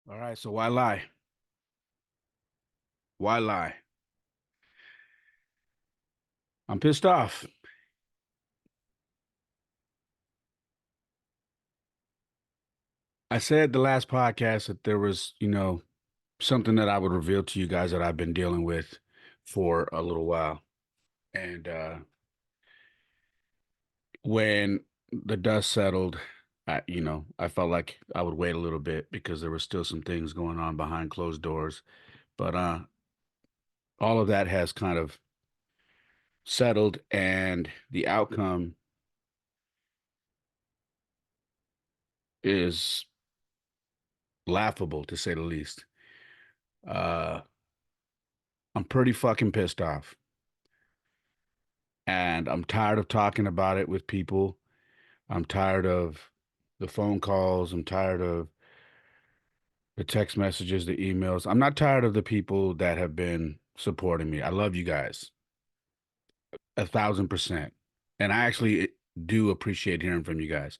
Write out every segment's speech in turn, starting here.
All right, so why lie? Why lie? I'm pissed off. I said the last podcast that there was, something that I would reveal to you guys that I've been dealing with for a little while. And when the dust settled, I felt like I would wait a little bit because there were still some things going on behind closed doors. But all of that has kind of settled, and the outcome is laughable to say the least. Uh, I'm pretty fucking pissed off. And I'm tired of talking about it with people. I'm tired of the phone calls. I'm tired of the text messages, the emails. I'm not tired of the people that have been supporting me. I love you guys 1,000%. And I actually do appreciate hearing from you guys.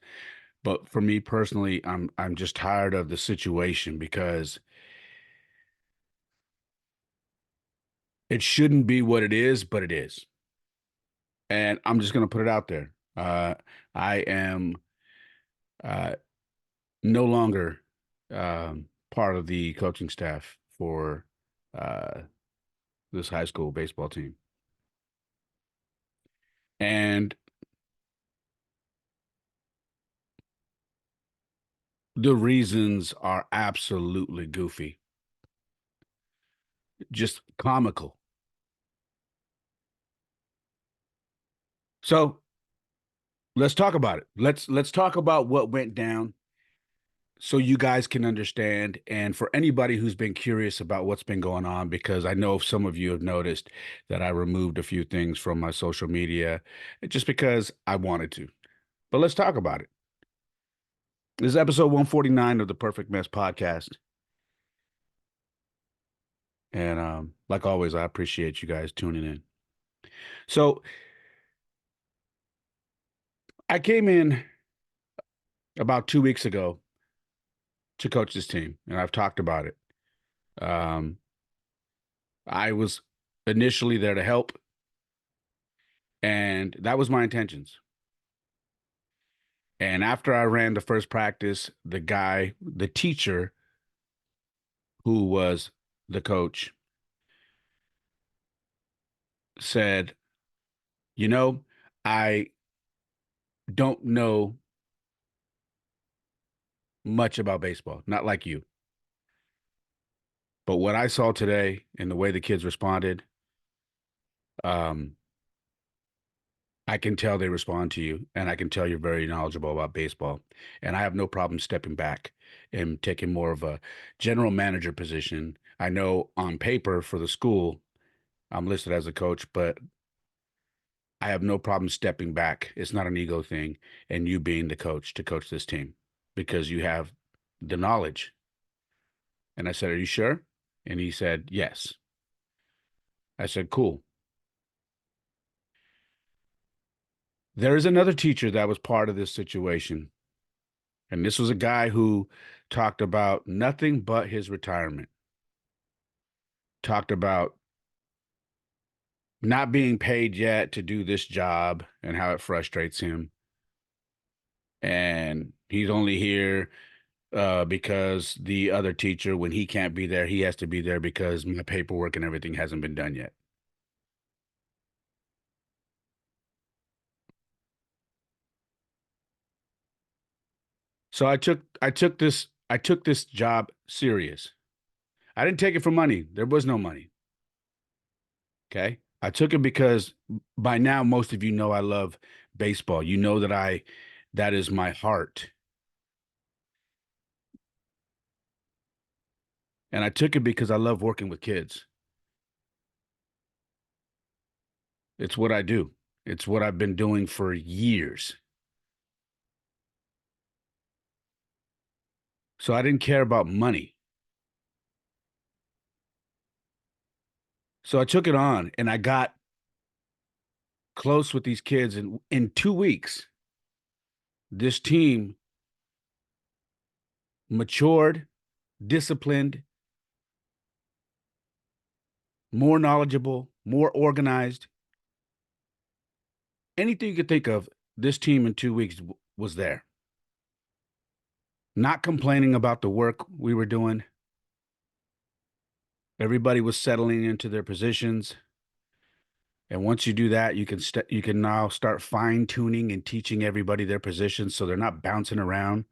But for me personally, I'm just tired of the situation because it shouldn't be what it is, but it is. And I'm just gonna put it out there. I am uh, no longer part of the coaching staff for uh, this high school baseball team. And the reasons are absolutely goofy, just comical. So let's talk about it. Let's talk about what went down so you guys can understand. And for anybody who's been curious about what's been going on, because I know some of you have noticed that I removed a few things from my social media just because I wanted to. But let's talk about it. This is episode 149 of the Perfect Mess podcast. And like always, I appreciate you guys tuning in. So I came in about 2 weeks ago to coach this team, and I've talked about it. Um, I was initially there to help, and that was my intentions. And after I ran the first practice, the teacher who was the coach, said, You know, I don't know much about baseball, not like you. But what I saw today and the way the kids responded, um, I can tell they respond to you, and I can tell you're very knowledgeable about baseball. And I have no problem stepping back and taking more of a general manager position. I know on paper for the school, I'm listed as a coach, but I have no problem stepping back. It's not an ego thing, and you being the coach to coach this team because you have the knowledge. And I said, Are you sure? And he said, Yes. I said, Cool. There is another teacher that was part of this situation. And this was a guy who talked about nothing but his retirement, talked about not being paid yet to do this job and how it frustrates him. And he's only here because the other teacher, when he can't be there, he has to be there because my paperwork and everything hasn't been done yet. So I took this job serious. I didn't take it for money. There was no money. Okay. I took it because by now most of you know I love baseball. You know that is my heart. And I took it because I love working with kids. It's what I do. It's what I've been doing for years. So I didn't care about money. So I took it on and I got close with these kids. And in 2 weeks, this team matured, disciplined, more knowledgeable, more organized. Anything you could think of, this team in 2 weeks was there. Not complaining about the work we were doing. Everybody was settling into their positions. And once you do that, you can now start fine tuning and teaching everybody their positions so they're not bouncing around.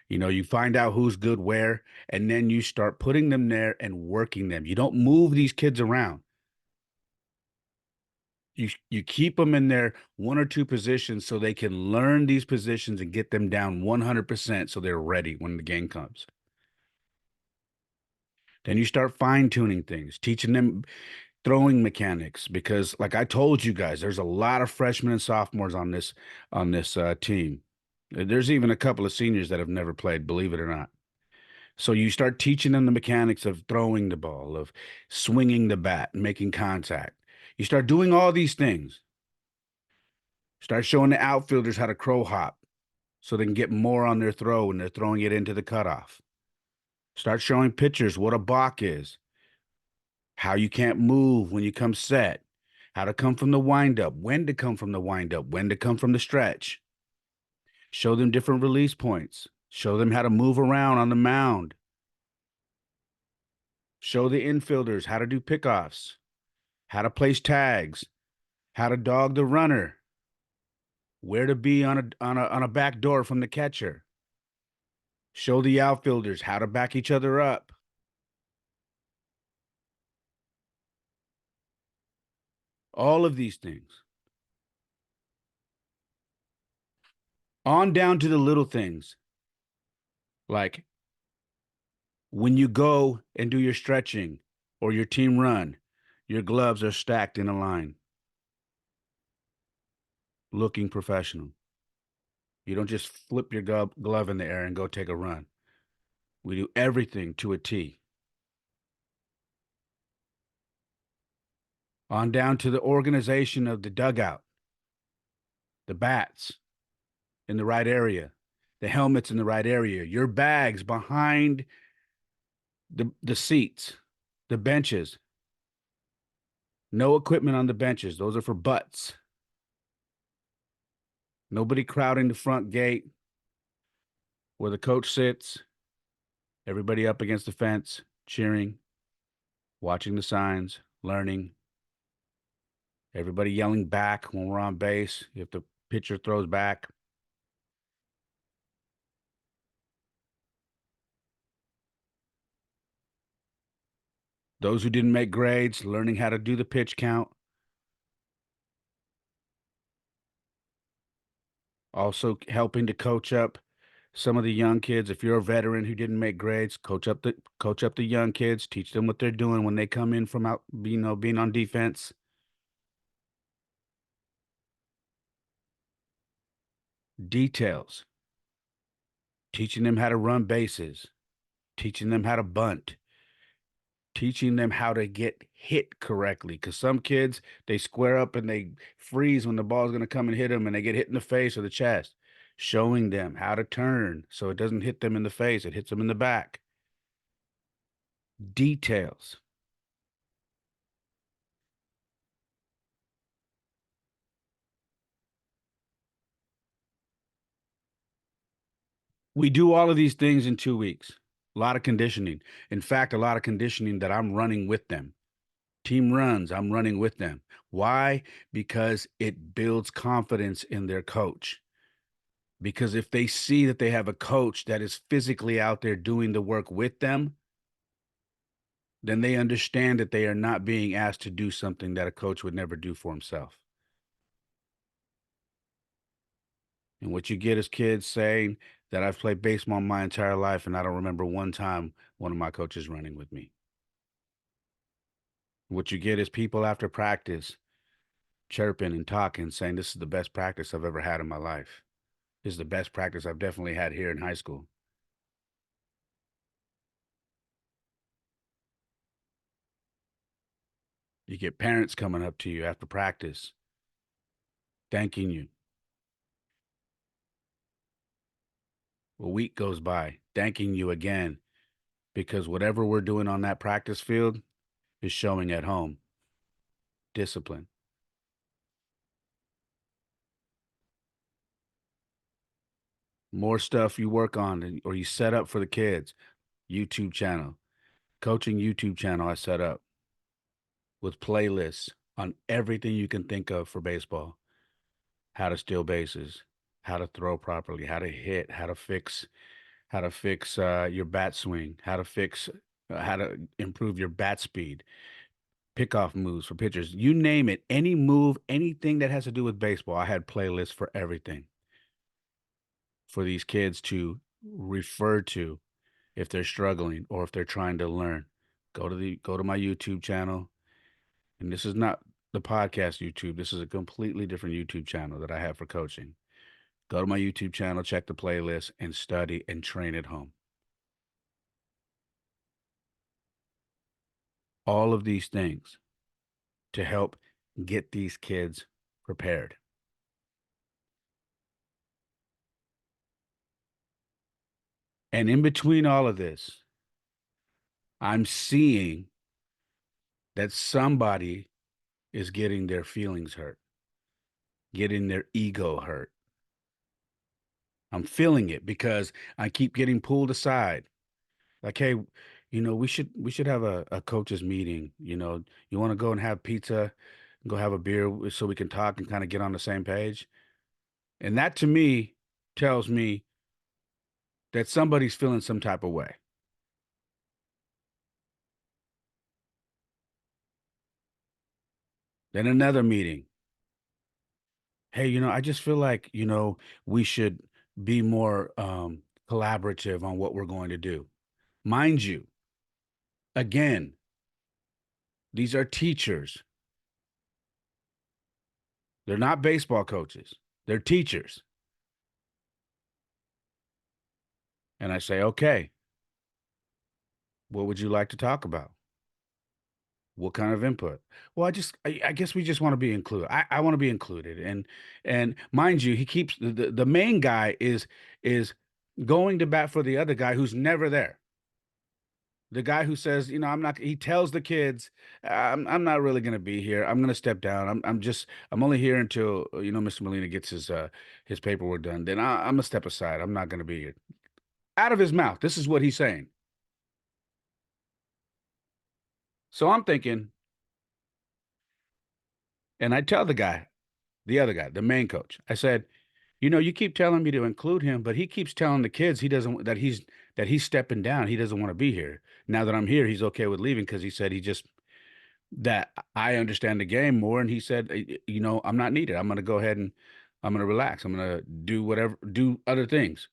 You find out who's good where, and then you start putting them there and working them. You don't move these kids around. You keep them in their one or two positions so they can learn these positions and get them down 100% so they're ready when the game comes. Then you start fine tuning things, teaching them throwing mechanics because like I told you guys, there's a lot of freshmen and sophomores on this team. There's even a couple of seniors that have never played, believe it or not. So you start teaching them the mechanics of throwing the ball, of swinging the bat, making contact. You start doing all these things. Start showing the outfielders how to crow hop so they can get more on their throw when they're throwing it into the cutoff. Start showing pitchers what a balk is, how you can't move when you come set, how to come from the windup, when to come from the windup, when to come from the stretch. Show them different release points. Show them how to move around on the mound. Show the infielders how to do pickoffs, how to place tags, how to dog the runner, where to be on a back door from the catcher. Show the outfielders how to back each other up. All of these things. On down to the little things. Like when you go and do your stretching or your team run, your gloves are stacked in a line, looking professional. You don't just flip your glove in the air and go take a run. We do everything to a T. On down to the organization of the dugout, the bats in the right area, the helmets in the right area, your bags behind the seats, the benches. No equipment on the benches. Those are for butts. Nobody crowding the front gate where the coach sits. Everybody up against the fence, cheering, watching the signs, learning. Everybody yelling back when we're on base. If the pitcher throws back. Those who didn't make grades, learning how to do the pitch count. Also helping to coach up some of the young kids. If you're a veteran who didn't make grades, coach up the young kids, teach them what they're doing when they come in from out, being on defense. Details, teaching them how to run bases, teaching them how to bunt, teaching them how to get hit correctly. Because some kids, they square up and they freeze when the ball's going to come and hit them and they get hit in the face or the chest. Showing them how to turn so it doesn't hit them in the face, it hits them in the back. Details. We do all of these things in 2 weeks. A lot of conditioning. In fact, a lot of conditioning that I'm running with them. Team runs, I'm running with them. Why? Because it builds confidence in their coach. Because if they see that they have a coach that is physically out there doing the work with them, then they understand that they are not being asked to do something that a coach would never do for himself. And what you get is kids saying that I've played baseball my entire life and I don't remember one time one of my coaches running with me. What you get is people after practice chirping and talking, saying, "This is the best practice I've ever had in my life. This is the best practice I've definitely had here in high school." You get parents coming up to you after practice, thanking you. A week goes by, thanking you again. because whatever we're doing on that practice field is showing at home. Discipline. More stuff you work on or you set up for the kids. YouTube channel, coaching YouTube channel I set up with playlists on everything you can think of for baseball. How to steal bases, how to throw properly, how to hit, how to fix your bat swing, how to improve your bat speed, pickoff moves for pitchers. You name it, any move, anything that has to do with baseball. I had playlists for everything for these kids to refer to if they're struggling or if they're trying to learn. Go to my YouTube channel, and this is not the podcast YouTube. This is a completely different YouTube channel that I have for coaching. Go to my YouTube channel, check the playlist, and study and train at home. All of these things to help get these kids prepared. And in between all of this, I'm seeing that somebody is getting their feelings hurt, getting their ego hurt. I'm feeling it because I keep getting pulled aside. Like, hey, we should have a coaches meeting. You want to go and have pizza, go have a beer so we can talk and kind of get on the same page. And that to me tells me that somebody's feeling some type of way. Then another meeting. Hey, I just feel like, we should be more collaborative on what we're going to do. Mind you, again, these are teachers. They're not baseball coaches. They're teachers. And I say, okay, what would you like to talk about? What kind of input? Well, I guess we just want to be included. I want to be included. And mind you, he keeps the main guy is going to bat for the other guy who's never there. The guy who says, he tells the kids, I'm not really going to be here. I'm going to step down. I'm only here until, Mr. Molina gets his paperwork done. Then I'm going to step aside. I'm not going to be here. Out of his mouth. This is what he's saying. So I'm thinking, and I tell the other guy, the main coach, I said, you keep telling me to include him, but he keeps telling the kids he doesn't that he's stepping down. He doesn't want to be here. Now that I'm here, he's okay with leaving because he said he just that I understand the game more, and he said, I'm not needed. I'm going to go ahead and I'm going to relax. I'm going to do other things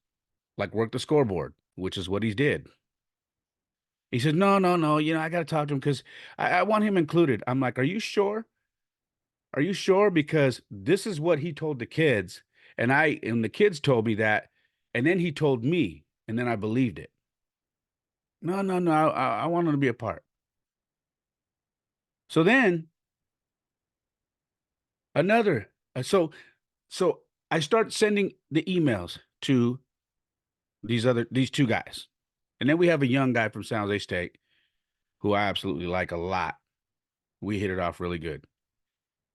like work the scoreboard, which is what he did. He said, no, no, no. I got to talk to him because I want him included. I'm like, are you sure? Are you sure? Because this is what he told the kids, and the kids told me that, and then he told me, and then I believed it. No, no, no. I want him to be a part. So then another, so I start sending the emails to these two guys, and then we have a young guy from San Jose State who I absolutely like a lot. We hit it off really good,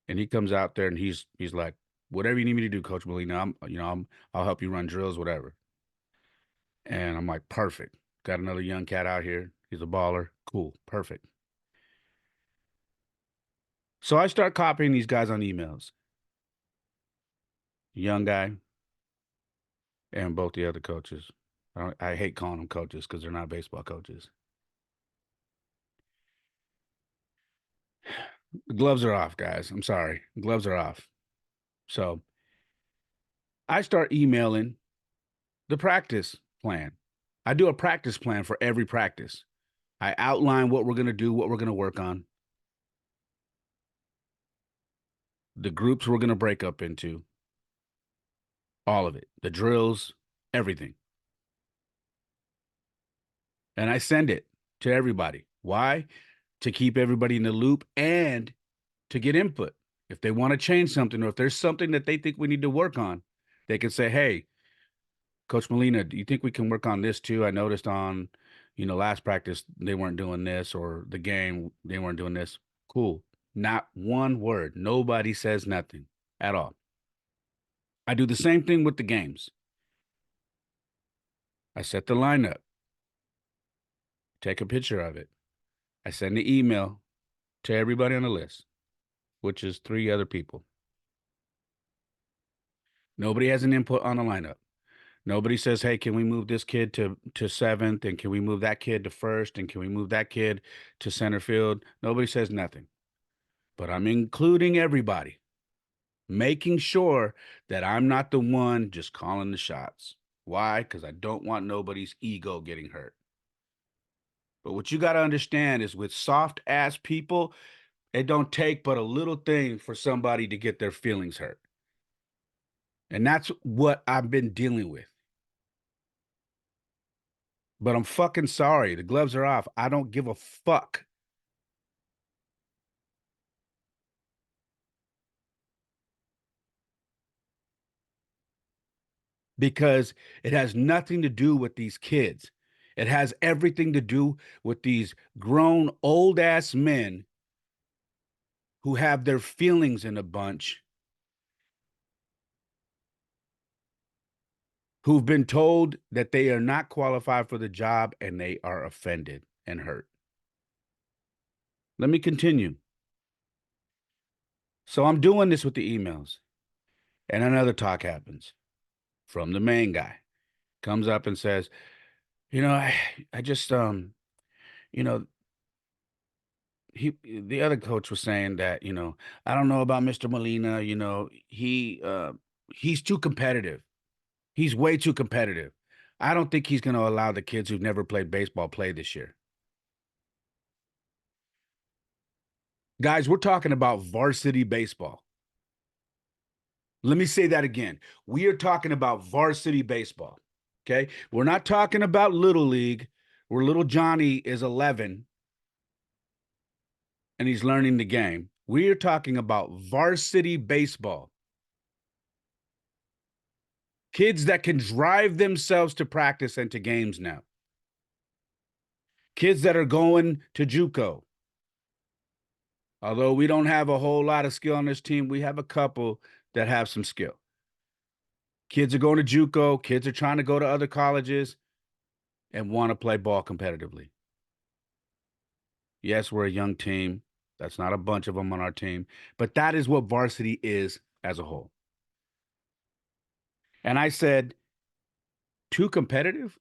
and he comes out there and he's like, whatever you need me to do, Coach Molina, I'll help you run drills, whatever. And I'm like, perfect. Got another young cat out here. He's a baller. Cool. Perfect. So I start copying these guys on emails. Young guy and both the other coaches. I hate calling them coaches because they're not baseball coaches. The gloves are off, guys. I'm sorry. Gloves are off. So I start emailing the practice plan. I do a practice plan for every practice. I outline what we're going to do, what we're going to work on, the groups we're going to break up into, all of it, the drills, everything. And I send it to everybody. Why? To keep everybody in the loop and to get input. If they want to change something or if there's something that they think we need to work on, they can say, hey, Coach Molina, do you think we can work on this too? I noticed on, last practice they weren't doing this, or the game they weren't doing this. Cool. Not one word. Nobody says nothing at all. I do the same thing with the games. I set the lineup, take a picture of it. I send the email to everybody on the list, which is three other people. Nobody has an input on the lineup. Nobody says, "Hey, can we move this kid to seventh, and can we move that kid to first, and can we move that kid to center field?" Nobody says nothing. But I'm including everybody, making sure that I'm not the one just calling the shots. Why? Because I don't want nobody's ego getting hurt. But what you got to understand is, with soft ass people, it don't take but a little thing for somebody to get their feelings hurt. And that's what I've been dealing with. But I'm fucking sorry. The gloves are off. I don't give a fuck. Because it has nothing to do with these kids. It has everything to do with these grown old ass men who have their feelings in a bunch, who've been told that they are not qualified for the job, and they are offended and hurt. Let me continue. So I'm doing this with the emails, and another talk happens from the main guy. Comes up and says, I just you know, the other coach was saying that, I don't know about Mr. Molina, he's too competitive. He's way too competitive. I don't think he's going to allow the kids who've never played baseball play this year. Guys, we're talking about varsity baseball. Let me say that again. We are talking about varsity baseball. Okay? We're not talking about little league, where little Johnny is 11 and he's learning the game. We are talking about varsity baseball. Kids that can drive themselves to practice and to games now. Kids that are going to JUCO. Although we don't have a whole lot of skill on this team, we have a couple that have some skill. Kids are going to JUCO. Kids are trying to go to other colleges and want to play ball competitively. Yes, we're a young team. That's not a bunch of them on our team, but that is what varsity is as a whole. And I said, too competitive?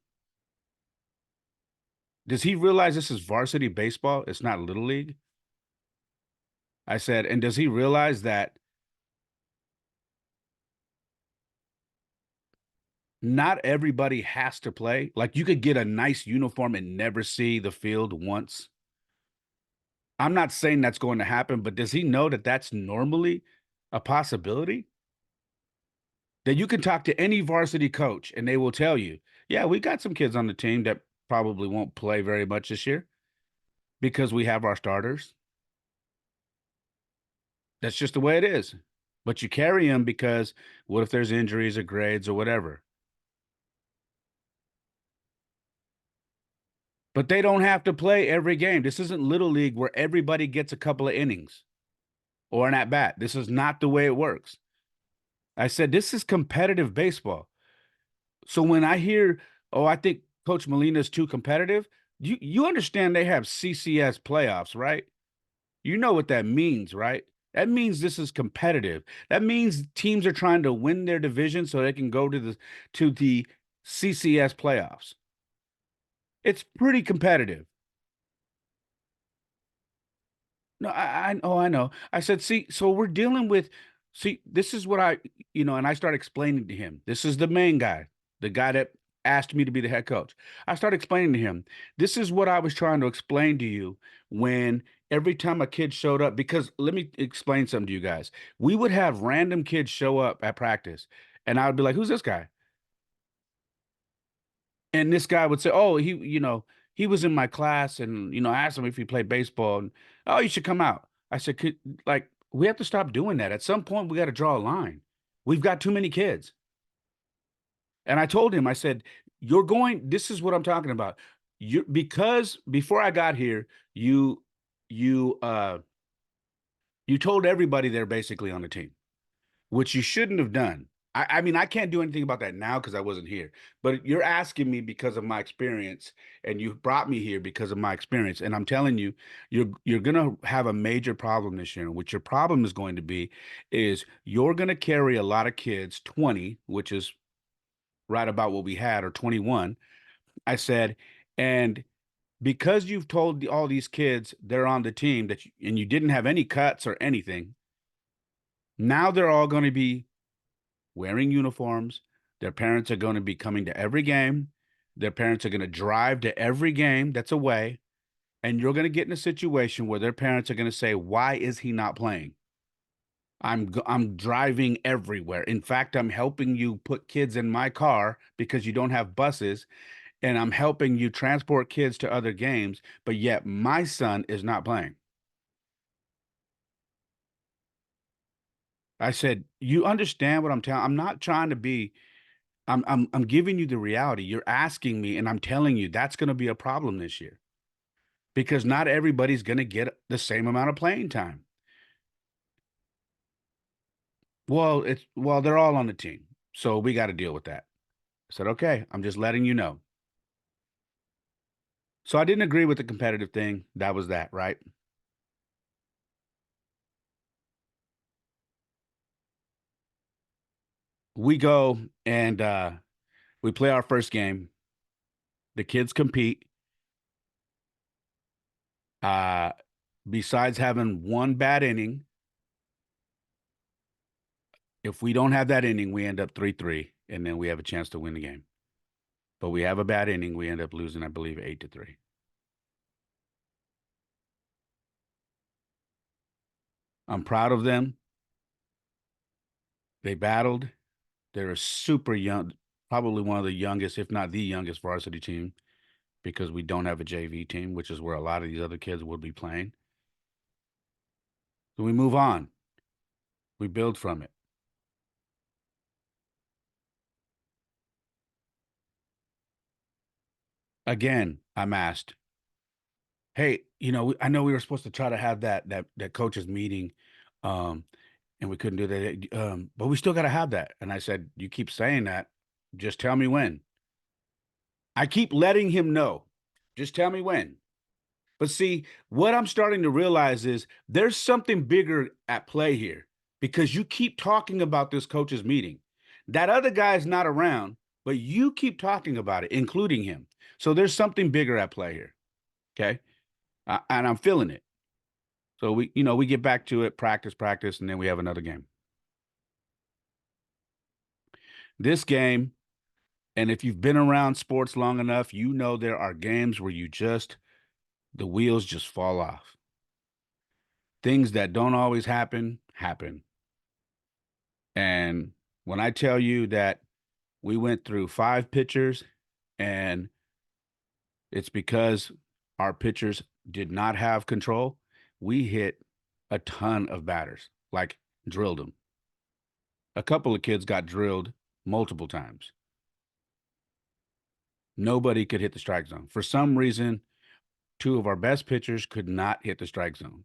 Does he realize this is varsity baseball? It's not little league. I said, and does he realize that not everybody has to play? Like, you could get a nice uniform and never see the field once. I'm not saying that's going to happen, but does he know that that's normally a possibility? That you can talk to any varsity coach and they will tell you, yeah, we got some kids on the team that probably won't play very much this year because we have our starters. That's just the way it is. But you carry them because what if there's injuries or grades or whatever? But they don't have to play every game. This isn't Little League where everybody gets a couple of innings or an at bat. This is not the way it works. I said, this is competitive baseball. So when I hear, oh, I think Coach Molina is too competitive, you understand they have CCS playoffs, right? You know what that means, right? That means this is competitive. That means teams are trying to win their division so they can go to the CCS playoffs. It's pretty competitive. No, I know. I said, see, so we're dealing with, see, this is what and I start explaining to him. This is the main guy, the guy that asked me to be the head coach. I started explaining to him, this is what I was trying to explain to you when every time a kid showed up, because let me explain something to you guys. We would have random kids show up at practice, and I would be like, who's this guy? And this guy would say, "Oh, he was in my class, and I asked him if he played baseball, and oh, you should come out." I said, like, we have to stop doing that. At some point, we got to draw a line. We've got too many kids." And I told him, I said, "You're going. This is what I'm talking about. you because before I got here, you you uh you told everybody they're basically on the team, which you shouldn't have done. I mean, I can't do anything about that now because I wasn't here. But you're asking me because of my experience, and you brought me here because of my experience. And I'm telling you, you're gonna have a major problem this year. And what your problem is going to be is you're gonna carry a lot of kids, 20, which is right about what we had, or 21. I said, and because you've told all these kids they're on the team and you didn't have any cuts or anything, now they're all going to be wearing uniforms. Their parents are going to be coming to every game. Their parents are going to drive to every game that's away. And you're going to get in a situation where their parents are going to say, "Why is he not playing? I'm driving everywhere. In fact, I'm helping you put kids in my car because you don't have buses, and I'm helping you transport kids to other games, but yet my son is not playing." I said, "You understand what I'm telling? I'm not trying to be. I'm giving you the reality. You're asking me, and I'm telling you that's going to be a problem this year because not everybody's going to get the same amount of playing time." Well, they're all on the team, so we got to deal with that. I said, "Okay, I'm just letting you know." So I didn't agree with the competitive thing. That was that, right? We go and we play our first game. The kids compete. Uh, Besides having one bad inning, if we don't have that inning, we end up 3-3, and then we have a chance to win the game. But we have a bad inning, we end up losing, I believe, 8-3. I'm proud of them. They battled. They're a super young, probably one of the youngest, if not the youngest varsity team, because we don't have a JV team, which is where a lot of these other kids would be playing. So we move on. We build from it. Again, I'm asked, "Hey, I know we were supposed to try to have that coaches meeting, um, and we couldn't do that, but we still got to have that." And I said, "You keep saying that. Just tell me when." I keep letting him know. Just tell me when. But see, what I'm starting to realize is there's something bigger at play here because you keep talking about this coaches meeting. That other guy's not around, but you keep talking about it, including him. So there's something bigger at play here. Okay. And I'm feeling it. So we get back to it, practice, practice, and then we have another game. This game, and if you've been around sports long enough, you know there are games where the wheels just fall off. Things that don't always happen happen. And when I tell you that we went through five pitchers, and it's because our pitchers did not have control, we hit a ton of batters, like drilled them. A couple of kids got drilled multiple times. Nobody could hit the strike zone. For some reason, two of our best pitchers could not hit the strike zone.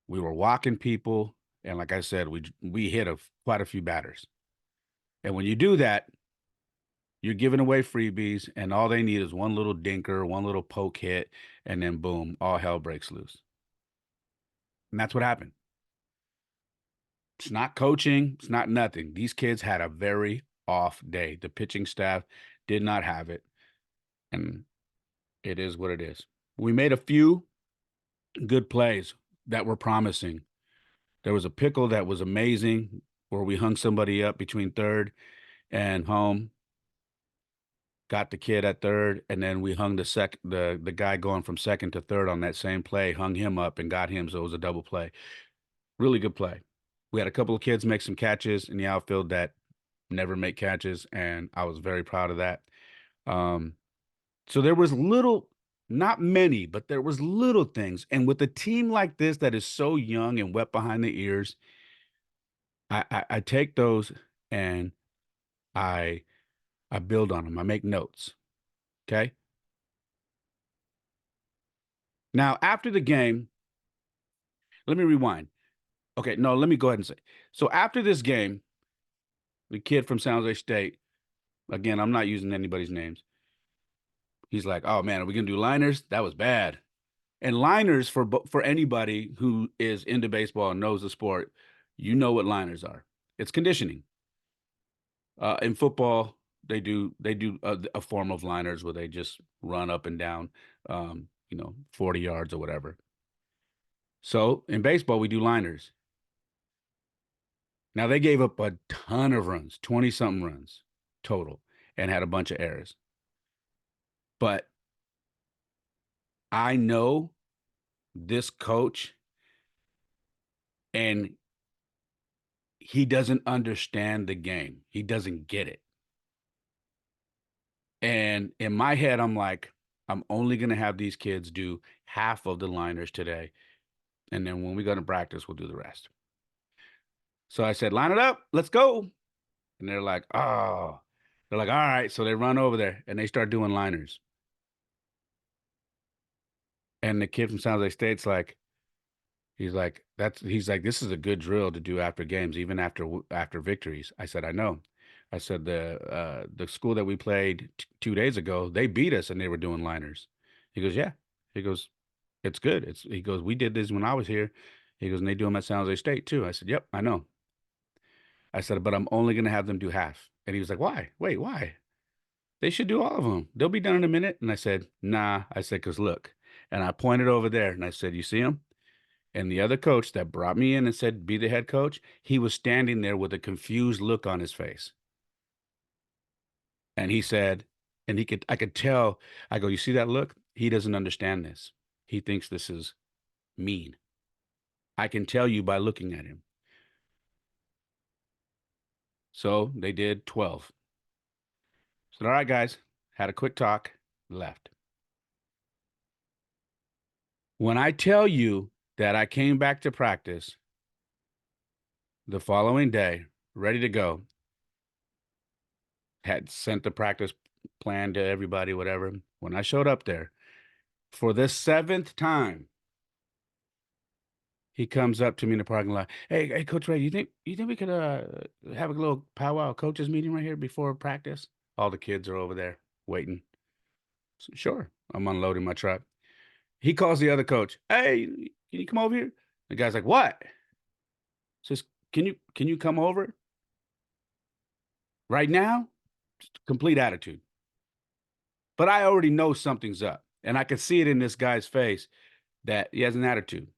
We were walking people, and like I said, we hit quite a few batters. And when you do that, you're giving away freebies, and all they need is one little dinker, one little poke hit, and then boom, all hell breaks loose. And that's what happened. It's not coaching, it's not nothing. These kids had a very off day. The pitching staff did not have it, and it is what it is. We made a few good plays that were promising. There was a pickle that was amazing where we hung somebody up between third and home, got the kid at third, and then we hung the guy going from second to third on that same play, hung him up and got him, so it was a double play. Really good play. We had a couple of kids make some catches in the outfield that never make catches, and I was very proud of that. Um, so there was little, not many, but there was little things. And with a team like this that is so young and wet behind the ears, I take those and I I build on them. I make notes. Okay. Now, after the game, let me rewind. Okay, no, let me go ahead and say. So after this game, the kid from San Jose State, again, I'm not using anybody's names. He's like, "Oh man, are we gonna do liners? That was bad." And liners for anybody who is into baseball and knows the sport, you know what liners are. It's conditioning. In football, they do a form of liners where they just run up and down, 40 yards or whatever. So in baseball, we do liners. Now they gave up a ton of runs, 20 something runs total, and had a bunch of errors. But I know this coach, and he doesn't understand the game. He doesn't get it. And in my head, I'm like, I'm only going to have these kids do half of the liners today. And then when we go to practice, we'll do the rest. So I said, line it up. Let's go. And they're like, oh, they're like, all right. So they run over there and they start doing liners. And the kid from San Jose State's like, he's like, this is a good drill to do after games, even after victories. I said, I know. I said the school that we played 2 days ago, they beat us and they were doing liners. He goes, yeah. He goes, it's good. He goes, we did this when I was here. He goes, and they do them at San Jose State too. I said, yep, I know. I said, but I'm only going to have them do half. And he was like, why? Wait, why? They should do all of them. They'll be done in a minute. And I said, nah. I said, because look. And I pointed over there and I said, you see him? And the other coach that brought me in and said, be the head coach, he was standing there with a confused look on his face. And he said, I could tell, I go, you see that look? He doesn't understand this. He thinks this is mean. I can tell you by looking at him. So they did 12. Said, all right, guys, had a quick talk, left. When I tell you that I came back to practice the following day, ready to go, had sent the practice plan to everybody, whatever. When I showed up there for the seventh time, he comes up to me in the parking lot. Hey, Coach Ray, you think we could have a little powwow coaches meeting right here before practice? All the kids are over there waiting. So, sure, I'm unloading my truck. He calls the other coach. Hey, can you come over here? The guy's like, what? Says, can you come over right now? Just complete attitude. But I already know something's up, and I can see it in this guy's face that he has an attitude.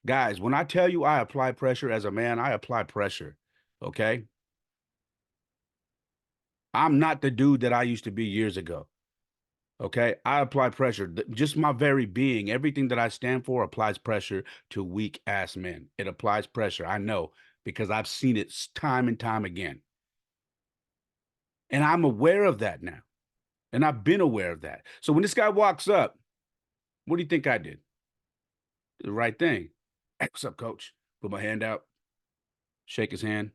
Guys, when I tell you I apply pressure as a man, I apply pressure. Okay. I'm not the dude that I used to be years ago. Okay. I apply pressure. Just my very being, everything that I stand for applies pressure to weak ass men. It applies pressure. I know because I've seen it time and time again. And I'm aware of that now. And I've been aware of that. So when this guy walks up, what do you think I did? The right thing. Hey, what's up, coach? Put my hand out, shake his hand.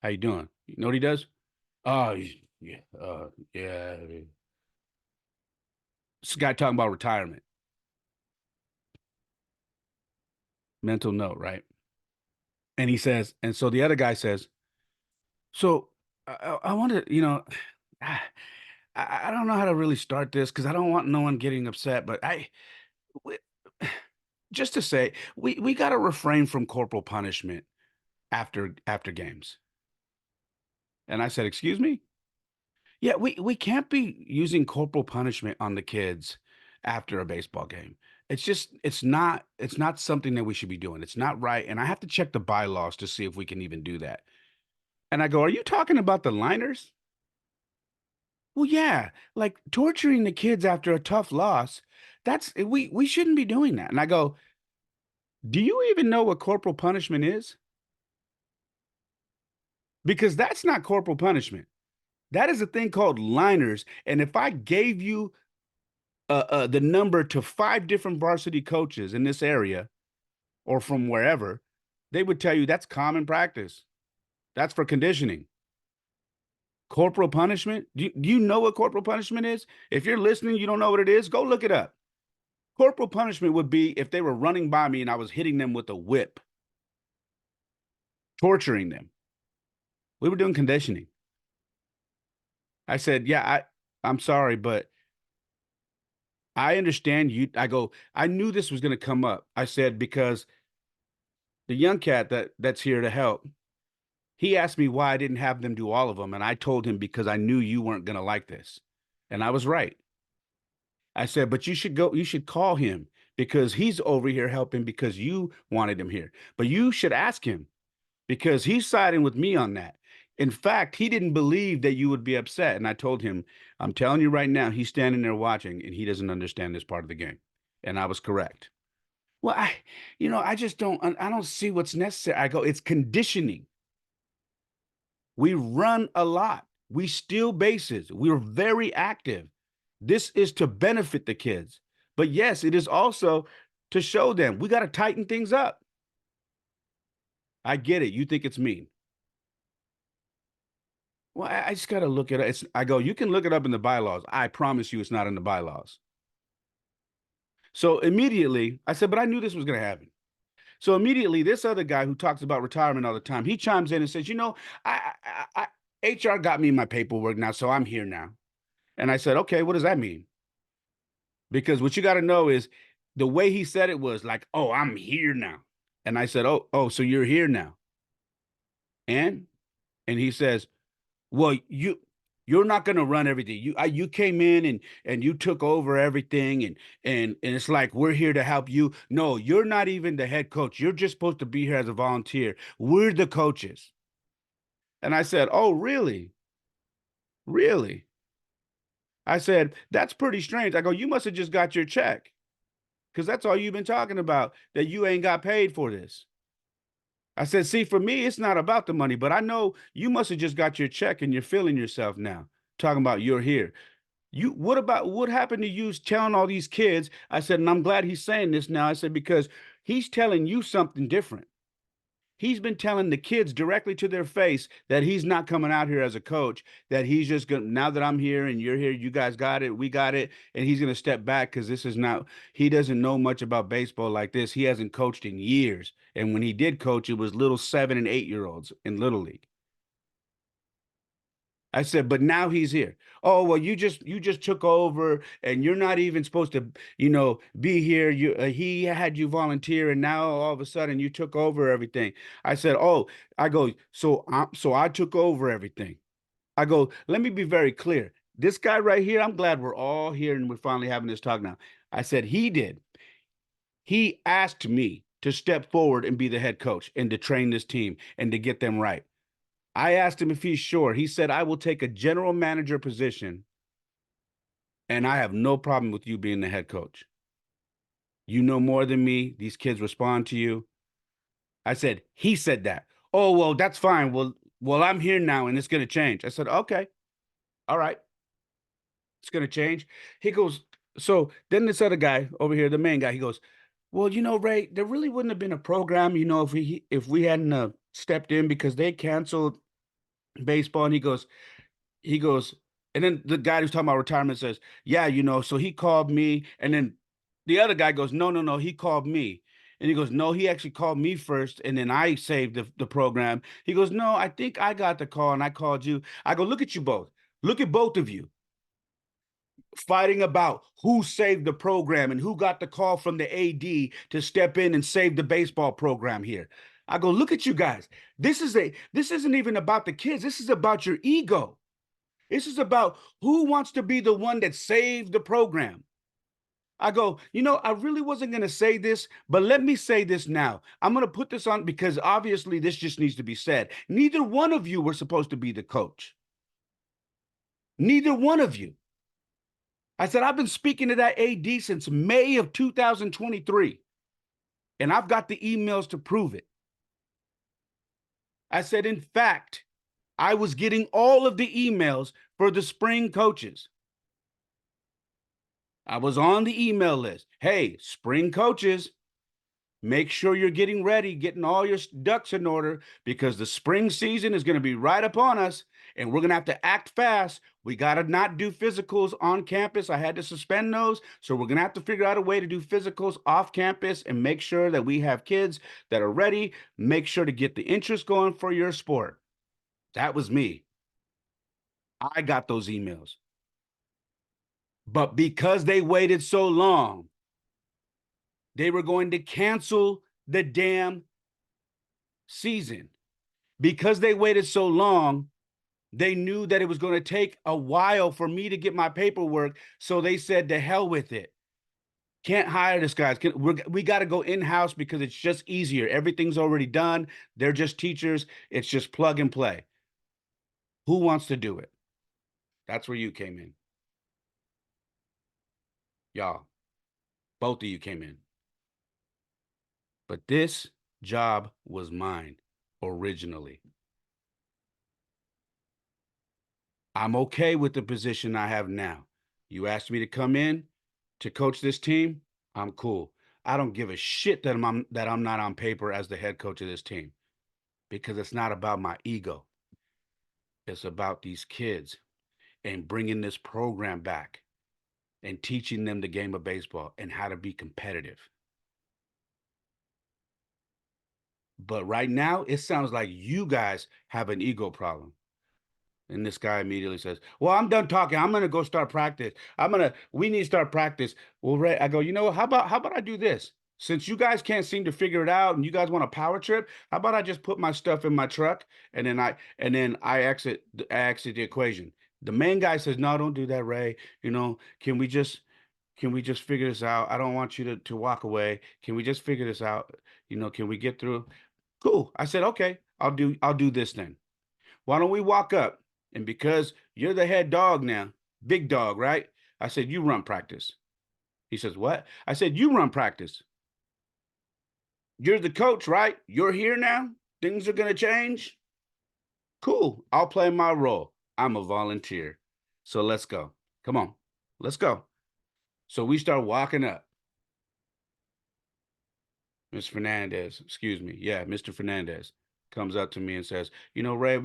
How you doing? You know what he does? Oh, yeah, yeah. This guy talking about retirement. Mental note, right? And he says, and so the other guy says, so I want to, I don't know how to really start this because I don't want no one getting upset, but we, just to say, we got to refrain from corporal punishment after games. And I said, excuse me? Yeah, we can't be using corporal punishment on the kids after a baseball game. It's not something that we should be doing. It's not right. And I have to check the bylaws to see if we can even do that. And I go, are you talking about the liners? Well, yeah, like torturing the kids after a tough loss. We shouldn't be doing that. And I go, do you even know what corporal punishment is? Because that's not corporal punishment. That is a thing called liners. And if I gave you the number to 5 different varsity coaches in this area or from wherever, they would tell you that's common practice. That's for conditioning. Corporal punishment? Do you know what corporal punishment is? If you're listening, you don't know what it is, go look it up. Corporal punishment would be if they were running by me and I was hitting them with a whip, torturing them. We were doing conditioning. I said, yeah, I'm sorry, but I understand you. I go, I knew this was going to come up. I said, because the young cat that's here to help, he asked me why I didn't have them do all of them. And I told him because I knew you weren't going to like this. And I was right. I said, but you should call him because he's over here helping because you wanted him here. But you should ask him because he's siding with me on that. In fact, he didn't believe that you would be upset. And I told him, I'm telling you right now, he's standing there watching and he doesn't understand this part of the game. And I was correct. Well, I just I don't see what's necessary. I go, it's conditioning. We run a lot. We steal bases. We're very active. This is to benefit the kids. But yes, it is also to show them we got to tighten things up. I get it. You think it's mean. Well, I just got to look at it. I go, you can look it up in the bylaws. I promise you it's not in the bylaws. So immediately I said, but I knew this was going to happen. So immediately this other guy who talks about retirement all the time, he chimes in and says, HR got me my paperwork now, so I'm here now. And I said, okay, what does that mean? Because what you got to know is the way he said it was like, oh, I'm here now. And I said, oh, so you're here now. And he says, well, you're not going to run everything. You came in and you took over everything and it's like we're here to help you. No, you're not even the head coach. You're just supposed to be here as a volunteer. We're the coaches. And I said, "Oh, really? Really?" I said, "That's pretty strange." I go, "You must have just got your check because that's all you've been talking about, that you ain't got paid for this." I said, "See, for me, it's not about the money, but I know you must have just got your check and you're feeling yourself now, talking about you're here. What happened to you telling all these kids?" I said, and I'm glad he's saying this now. I said, because he's telling you something different. He's been telling the kids directly to their face that he's not coming out here as a coach, that he's just going to, now that I'm here and you're here, you guys got it, we got it. And he's going to step back because this is not, he doesn't know much about baseball like this. He hasn't coached in years. And when he did coach, it was little 7 and 8 year olds in Little League. I said, but now he's here. Oh, well, you just took over and you're not even supposed to, be here. He had you volunteer and now all of a sudden you took over everything. I said, "Oh, I go, so I took over everything." I go, "Let me be very clear. This guy right here, I'm glad we're all here and we're finally having this talk now." I said, "He did. He asked me to step forward and be the head coach and to train this team and to get them right. I asked him if he's sure. He said, I will take a general manager position and I have no problem with you being the head coach. You know more than me. These kids respond to you." I said, he said that. "Oh, well, that's fine. Well, I'm here now and it's going to change." I said, okay, all right. It's going to change. He goes, so then this other guy over here, the main guy, he goes, well, Ray, there really wouldn't have been a program, if we hadn't stepped in because they canceled baseball. And he goes, and then the guy who's talking about retirement says, yeah, so he called me. And then the other guy goes, no, no, no, he called me. And he goes, no, he actually called me first. And then I saved the program. He goes, no, I think I got the call and I called you. I go, look at you both. Look at both of you fighting about who saved the program and who got the call from the AD to step in and save the baseball program here. I go, look at you guys. This isn't even about the kids. This is about your ego. This is about who wants to be the one that saved the program. I go, I really wasn't going to say this, but let me say this now. I'm going to put this on because obviously this just needs to be said. Neither one of you were supposed to be the coach. Neither one of you. I said, I've been speaking to that AD since May of 2023, and I've got the emails to prove it. I said, in fact, I was getting all of the emails for the spring coaches. I was on the email list. Hey, spring coaches, make sure you're getting ready, getting all your ducks in order because the spring season is going to be right upon us and we're going to have to act fast. We got to not do physicals on campus. I had to suspend those. So we're going to have to figure out a way to do physicals off campus and make sure that we have kids that are ready. Make sure to get the interest going for your sport. That was me. I got those emails. But because they waited so long, they were going to cancel the damn season. Because they waited so long, they knew that it was going to take a while for me to get my paperwork. So they said, to hell with it. Can't hire this guy. We got to go in house because it's just easier. Everything's already done. They're just teachers. It's just plug and play. Who wants to do it? That's where you came in. Y'all, both of you came in. But this job was mine originally. I'm okay with the position I have now. You asked me to come in to coach this team. I'm cool. I don't give a shit that I'm not on paper as the head coach of this team because it's not about my ego. It's about these kids and bringing this program back and teaching them the game of baseball and how to be competitive. But right now, it sounds like you guys have an ego problem. And this guy immediately says, "Well, I'm done talking. I'm gonna go start practice. We need to start practice." Well, Ray, I go, you know what? How about I do this? Since you guys can't seem to figure it out and you guys want a power trip, how about I just put my stuff in my truck and then I exit the equation. The main guy says, "No, don't do that, Ray. Can we just figure this out? I don't want you to walk away. Can we just figure this out? Can we get through?" Cool. I said, "Okay, I'll do this then. Why don't we walk up? And because you're the head dog now, big dog, right?" I said, "You run practice." He says, "What?" I said, "You run practice. You're the coach, right? You're here now. Things are going to change. Cool. I'll play my role. I'm a volunteer. So let's go. Come on. Let's go." So we start walking up. Mr. Fernandez, excuse me. Yeah, Mr. Fernandez comes up to me and says, "Ray,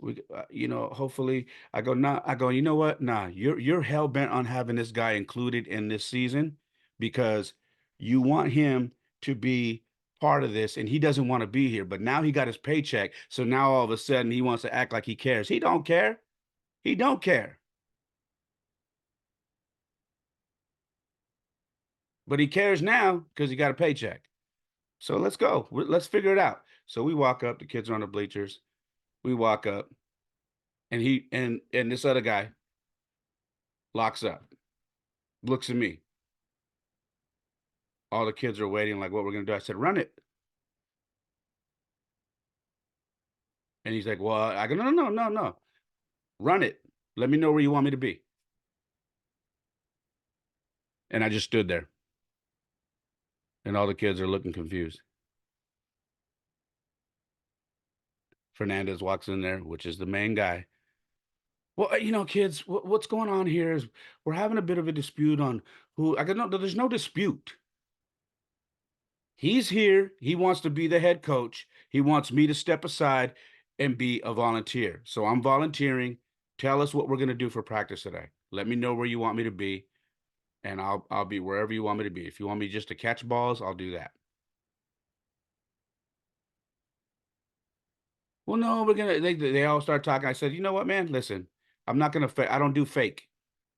hopefully." I go, "Nah." I go, "You know what? Nah, you're hell bent on having this guy included in this season because you want him to be part of this and he doesn't want to be here. But now he got his paycheck. So now all of a sudden he wants to act like he cares. He don't care. He don't care. But he cares now because he got a paycheck. So let's go. Let's figure it out." So we walk up, the kids are on the bleachers. We walk up and he and this other guy locks up, looks at me. All the kids are waiting, like, what we're gonna do. I said, "Run it." And he's like, "Well," I go, "No, no, no, no, no. Run it. Let me know where you want me to be." And I just stood there. And all the kids are looking confused. Fernandez walks in there, which is the main guy. "Well, kids, what's going on here is we're having a bit of a dispute on who." I go, "No, there's no dispute. He's here. He wants to be the head coach. He wants me to step aside and be a volunteer. So I'm volunteering. Tell us what we're going to do for practice today. Let me know where you want me to be, and I'll be wherever you want me to be. If you want me just to catch balls, I'll do that." "Well, no, we're gonna." They all start talking. I said, "You know what, man? Listen, I'm not gonna. I don't do fake.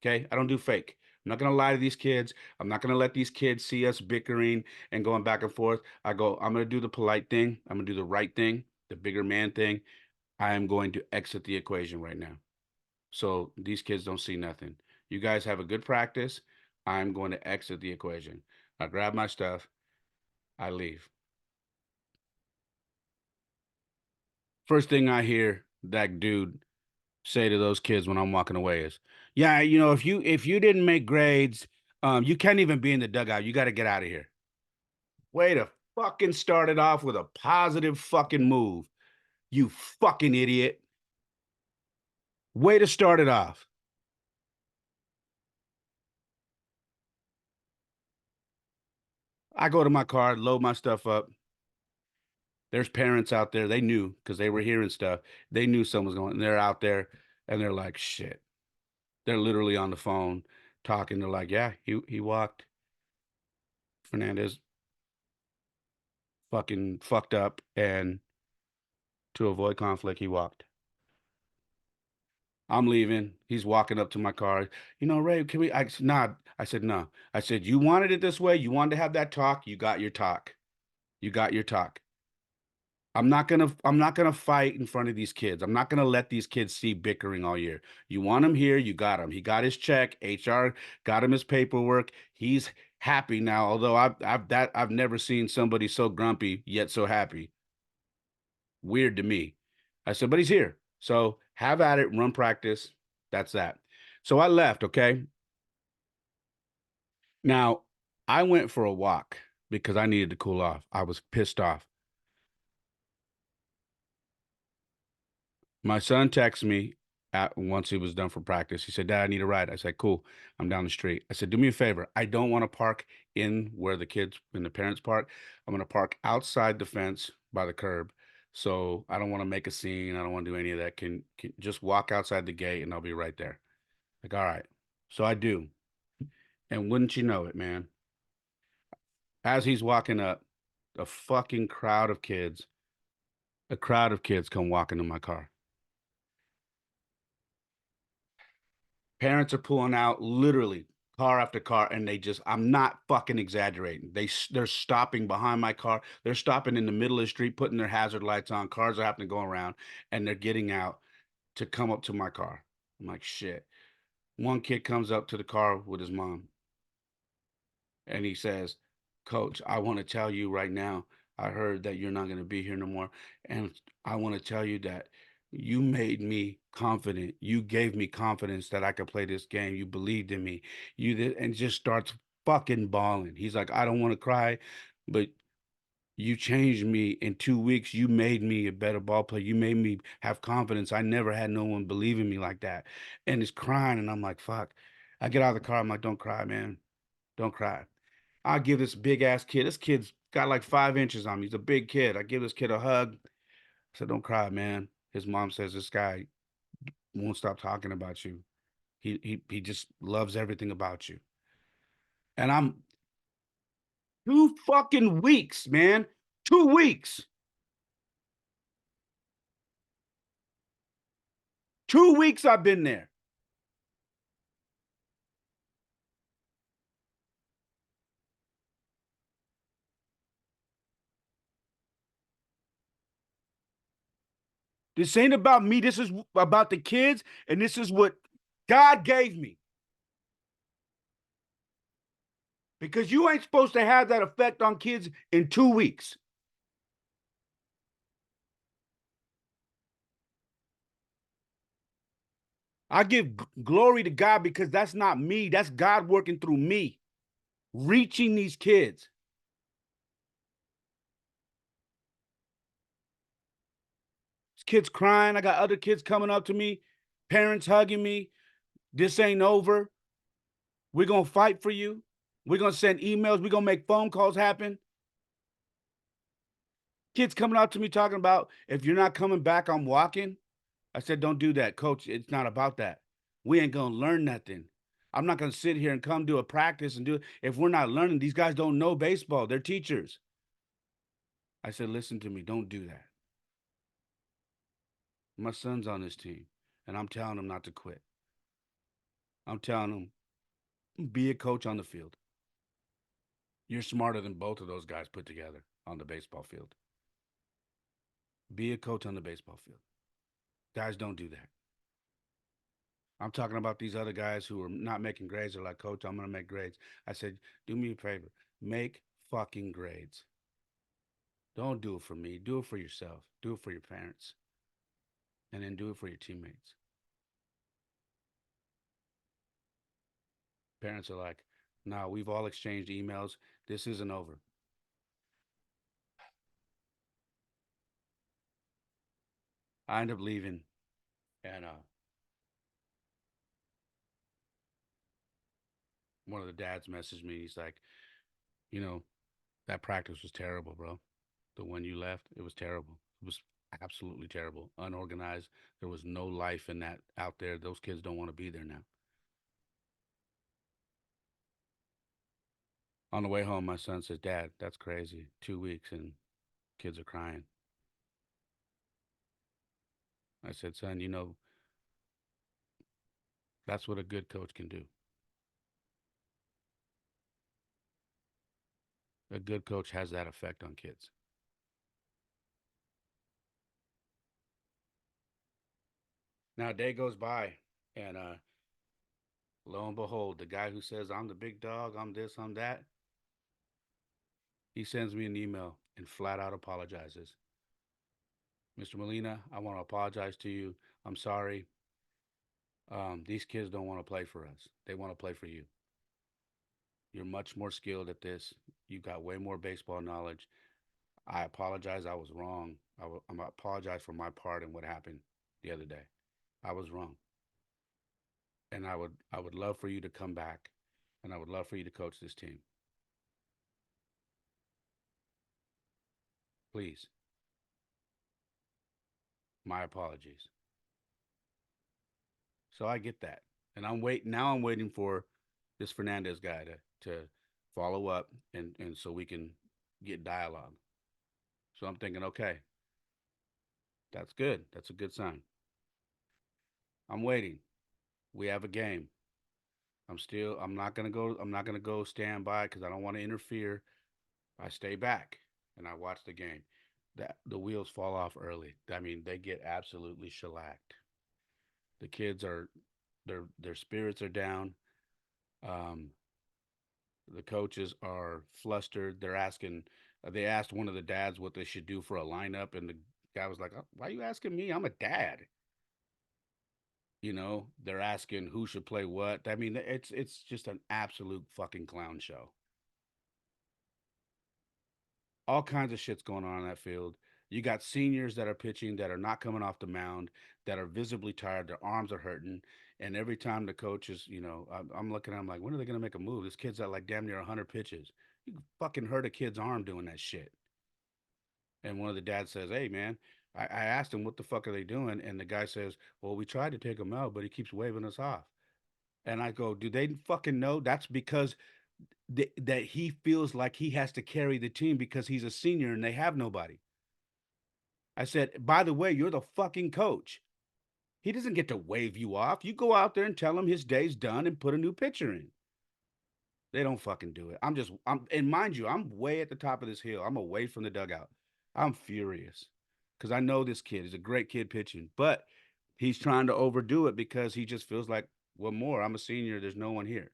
Okay, I don't do fake. I'm not gonna lie to these kids. I'm not gonna let these kids see us bickering and going back and forth. I go. I'm gonna do the polite thing. I'm gonna do the right thing, the bigger man thing. I am going to exit the equation right now. So these kids don't see nothing. You guys have a good practice. I'm going to exit the equation. I grab my stuff. I leave. First thing I hear that dude say to those kids when I'm walking away is, "Yeah, if you didn't make grades, you can't even be in the dugout. You got to get out of here." Way to fucking start it off with a positive fucking move, you fucking idiot. Way to start it off. I go to my car, load my stuff up. There's parents out there. They knew because they were hearing stuff. They knew someone was going. And they're out there, and they're like, "Shit." They're literally on the phone talking. They're like, yeah, he walked. Fernandez fucking fucked up, and to avoid conflict, he walked. I'm leaving. He's walking up to my car. Ray, can we? I said, nah. I said, no. I said, you wanted it this way. You wanted to have that talk. You got your talk. You got your talk. I'm not gonna fight in front of these kids. I'm not gonna let these kids see bickering all year. You want him here, you got him. He got his check. HR got him his paperwork. He's happy now. Although I've never seen somebody so grumpy yet so happy. Weird to me. I said, but he's here. So have at it, run practice. That's that. So I left, okay? Now I went for a walk because I needed to cool off. I was pissed off. My son texted me once he was done for practice. He said, Dad, I need a ride. I said, cool. I'm down the street. I said, do me a favor. I don't want to park in where the kids and the parents park. I'm going to park outside the fence by the curb. So I don't want to make a scene. I don't want to do any of that. Can just walk outside the gate and I'll be right there. Like, all right. So I do. And wouldn't you know it, man? As he's walking up, a fucking crowd of kids come walking to my car. Parents are pulling out literally car after car, and I'm not fucking exaggerating. They're stopping behind my car. They're stopping in the middle of the street, putting their hazard lights on. Cars are happening to go around, and they're getting out to come up to my car. I'm like, shit. One kid comes up to the car with his mom, and he says, Coach, I want to tell you right now, I heard that you're not going to be here no more. And I want to tell you that you made me confident. You gave me confidence that I could play this game. You believed in me. You did, and just starts fucking bawling. He's like, I don't want to cry, but you changed me in 2 weeks. You made me a better ball player. You made me have confidence. I never had no one believe in me like that. And he's crying, and I'm like, fuck. I get out of the car. I'm like, don't cry, man. Don't cry. I give this big ass kid. This kid's got like 5 inches on me. He's a big kid. I give this kid a hug. I said, "Don't cry, man." His mom says this guy won't stop talking about you. He just loves everything about you. And I'm 2 fucking weeks, man. 2 weeks. 2 weeks I've been there. This ain't about me. This is about the kids, and this is what God gave me. Because you ain't supposed to have that effect on kids in 2 weeks. I give glory to God because that's not me. That's God working through me, reaching these kids. This kid's crying. I got other kids coming up to me, parents hugging me. This ain't over. We're going to fight for you. We're going to send emails. We're going to make phone calls happen. Kids coming up to me talking about, if you're not coming back, I'm walking. I said, don't do that, coach. It's not about that. We ain't going to learn nothing. I'm not going to sit here and come do a practice and do it. If we're not learning, these guys don't know baseball. They're teachers. I said, listen to me. Don't do that. My son's on this team, and I'm telling him not to quit. I'm telling him, be a coach on the field. You're smarter than both of those guys put together on the baseball field. Be a coach on the baseball field. Guys don't do that. I'm talking about these other guys who are not making grades. They're like, Coach, I'm going to make grades. I said, do me a favor. Make fucking grades. Don't do it for me. Do it for yourself. Do it for your parents. And then do it for your teammates. Parents are like, no, we've all exchanged emails. This isn't over. I end up leaving, and one of the dads messaged me. He's like, you know, that practice was terrible, bro. The one you left, it was terrible. It was absolutely terrible. Unorganized. There was no life in that out there. Those kids don't want to be there now. On the way home, my son says, "Dad, that's crazy. 2 weeks and kids are crying." I said, "Son, that's what a good coach can do. A good coach has that effect on kids." Now, a day goes by, and lo and behold, the guy who says, "I'm the big dog, I'm this, I'm that," he sends me an email and flat out apologizes. "Mr. Molina, I want to apologize to you. I'm sorry. These kids don't want to play for us. They want to play for you. You're much more skilled at this. You got way more baseball knowledge. I apologize. I was wrong. I'm apologize for my part in what happened the other day. I was wrong, and I would love for you to come back, and I would love for you to coach this team. Please, my apologies." So I get that, and I'm waiting now. I'm waiting for this Fernandez guy to follow up, and so we can get dialogue. So I'm thinking, okay, that's good. That's a good sign. I'm waiting. We have a game. I'm not gonna go. I'm not gonna go stand by because I don't want to interfere. I stay back and I watch the game. The wheels fall off early. I mean, they get absolutely shellacked. The kids are their spirits are down. Um, the coaches are flustered. They're asking. They asked one of the dads what they should do for a lineup, and the guy was like, "Why are you asking me? I'm a dad." They're asking who should play what. I mean, it's just an absolute fucking clown show. All kinds of shit's going on in that field. You got seniors that are pitching that are not coming off the mound, that are visibly tired. Their arms are hurting, and every time the coach is, I'm looking at him like, when are they gonna make a move? This kid's at like damn near 100 pitches. You can fucking hurt a kid's arm doing that shit. And one of the dads says, "Hey man," I asked him what the fuck are they doing, and the guy says, "Well, we tried to take him out, but he keeps waving us off." And I go, "Do they fucking know that's because that he feels like he has to carry the team because he's a senior and they have nobody?" I said, "By the way, you're the fucking coach. He doesn't get to wave you off. You go out there and tell him his day's done and put a new pitcher in." They don't fucking do it. And mind you, I'm way at the top of this hill. I'm away from the dugout. I'm furious because I know this kid is a great kid pitching, but he's trying to overdo it because he just feels like, what more? I'm a senior. There's no one here.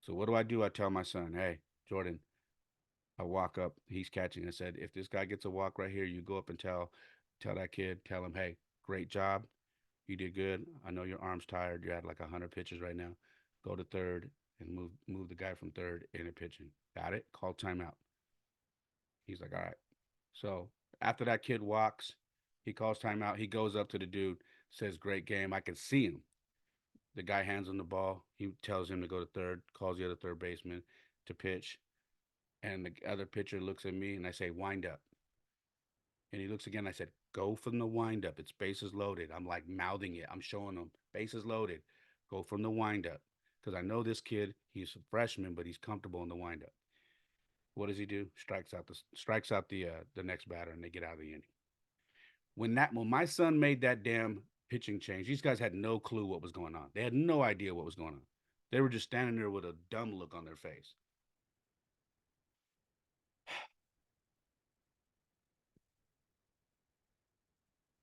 So what do? I tell my son, "Hey, Jordan," I walk up, he's catching. I said, "If this guy gets a walk right here, you go up and tell that kid, tell him, hey, great job. You did good. I know your arm's tired. You're at like 100 pitches right now. Go to third and move the guy from third into pitching." Got it? Call timeout. He's like, "All right." So after that kid walks, he calls timeout. He goes up to the dude, says, "Great game." I can see him. The guy hands him the ball. He tells him to go to third, calls the other third baseman to pitch. And the other pitcher looks at me and I say, "Wind up." And he looks again. I said, "Go from the windup. It's bases loaded." I'm like mouthing it. I'm showing him bases loaded. Go from the windup. Because I know this kid, he's a freshman, but he's comfortable in the windup. What does he do? Strikes out the next batter and they get out of the inning. When my son made that damn pitching change, these guys had no clue what was going on. They had no idea what was going on. They were just standing there with a dumb look on their face.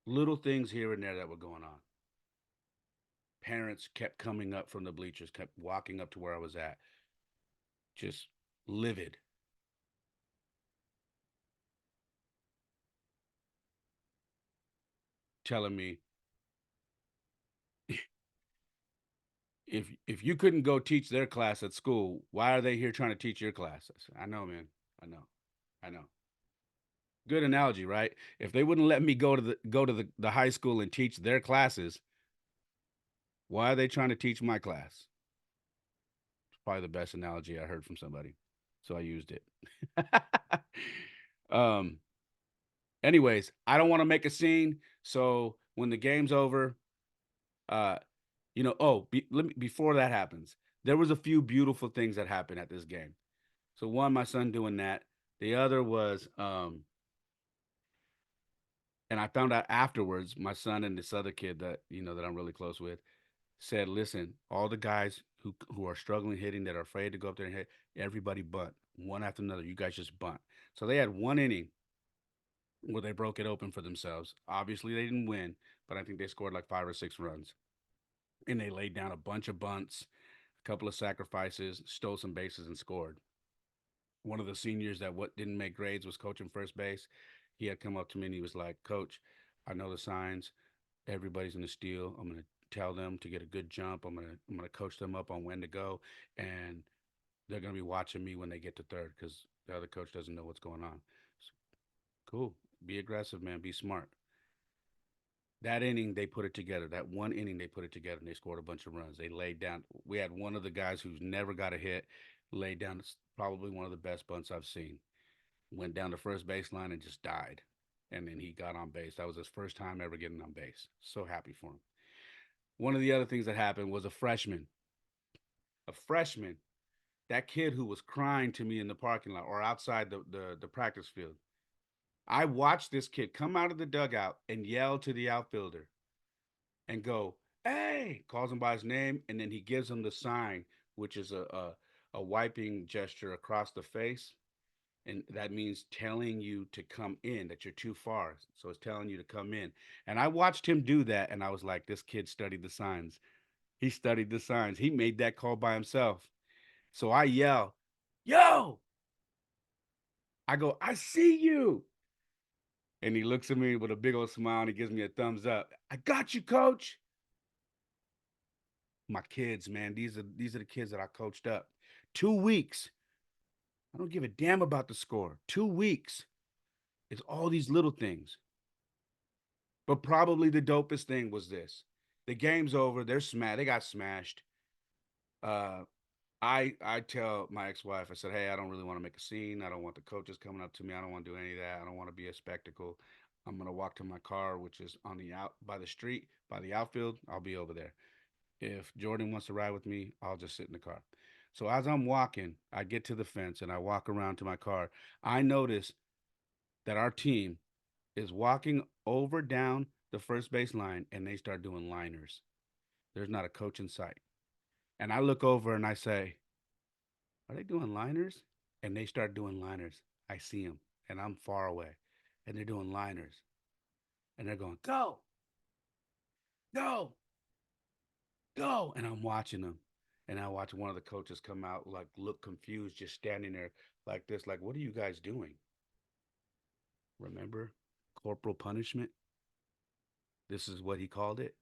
Little things here and there that were going on. Parents kept coming up from the bleachers, kept walking up to where I was at, just livid, telling me, if you couldn't go teach their class at school, why are they here trying to teach your class? I said, "I know, man. I know. I know." Good analogy, right? If they wouldn't let me go to the high school and teach their classes, why are they trying to teach my class? It's probably the best analogy I heard from somebody. So I used it. um anyways, I don't want to make a scene. So when the game's over, uh before that happens, there was a few beautiful things that happened at this game. So one, my son doing that. The other was, and I found out afterwards, my son and this other kid that that I'm really close with said, "Listen, all the guys who are struggling hitting that are afraid to go up there and hit, everybody bunt one after another. You guys just bunt." So they had one inning where they broke it open for themselves. Obviously, they didn't win, but I think they scored like 5 or 6 runs, and they laid down a bunch of bunts, a couple of sacrifices, stole some bases, and scored. One of the seniors that what didn't make grades was coaching first base. He had come up to me and he was like, "Coach, I know the signs. Everybody's gonna steal. I'm gonna tell them to get a good jump. I'm gonna coach them up on when to go, and they're gonna be watching me when they get to third because the other coach doesn't know what's going on." So, cool. Be aggressive, man. Be smart. That inning, they put it together. That one inning, they put it together and they scored a bunch of runs. They laid down. We had one of the guys who's never got a hit laid down probably one of the best bunts I've seen. Went down the first baseline and just died. And then he got on base. That was his first time ever getting on base. So happy for him. One of the other things that happened was a freshman. A freshman, that kid who was crying to me in the parking lot or outside the practice field. I watched this kid come out of the dugout and yell to the outfielder and go, "Hey," calls him by his name, and then he gives him the sign, which is a wiping gesture across the face. And that means telling you to come in, that you're too far. So it's telling you to come in. And I watched him do that, and I was like, this kid studied the signs. He studied the signs. He made that call by himself. So I yell, "Yo!" I go, "I see you." And he looks at me with a big old smile and he gives me a thumbs up. "I got you, coach." My kids, man, these are the kids that I coached up. 2 weeks. I don't give a damn about the score. 2 weeks. It's all these little things. But probably the dopest thing was this. The game's over. They're smashed. They got smashed. Uh, I tell my ex-wife, I said, "Hey, I don't really want to make a scene. I don't want the coaches coming up to me. I don't want to do any of that. I don't want to be a spectacle. I'm gonna walk to my car, which is on the out by the street, by the outfield. I'll be over there. If Jordan wants to ride with me, I'll just sit in the car." So as I'm walking, I get to the fence and I walk around to my car. I notice that our team is walking over down the first base line and they start doing liners. There's not a coach in sight. And I look over and I say, "Are they doing liners?" And they start doing liners. I see them and I'm far away. And they're doing liners. And they're going, "Go, go, go." And I'm watching them. And I watch one of the coaches come out, like, look confused, just standing there like this, like, "What are you guys doing?" Remember corporal punishment? This is what he called it.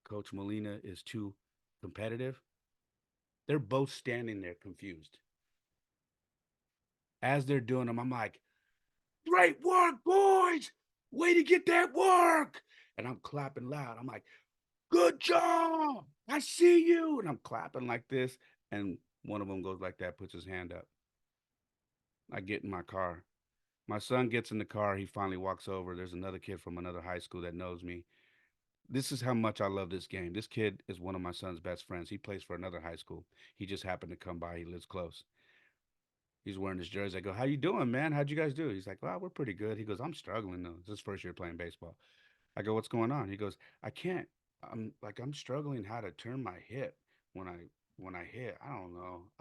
Coach Molina is too competitive. They're both standing there confused. As they're doing them, I'm like, "Great work, boys! Way to get that work!" And I'm clapping loud. I'm like, "Good job! I see you!" And I'm clapping like this. And one of them goes like that, puts his hand up. I get in my car. My son gets in the car. He finally walks over. There's another kid from another high school that knows me. This is how much I love this game. This kid is one of my son's best friends. He plays for another high school. He just happened to come by. He lives close. He's wearing his jersey. I go, "How you doing, man? How'd you guys do?" He's like, "Well, we're pretty good." He goes, "I'm struggling though. It's his first year playing baseball." I go, "What's going on?" He goes, "I can't. I'm struggling how to turn my hip when I hit. I don't know."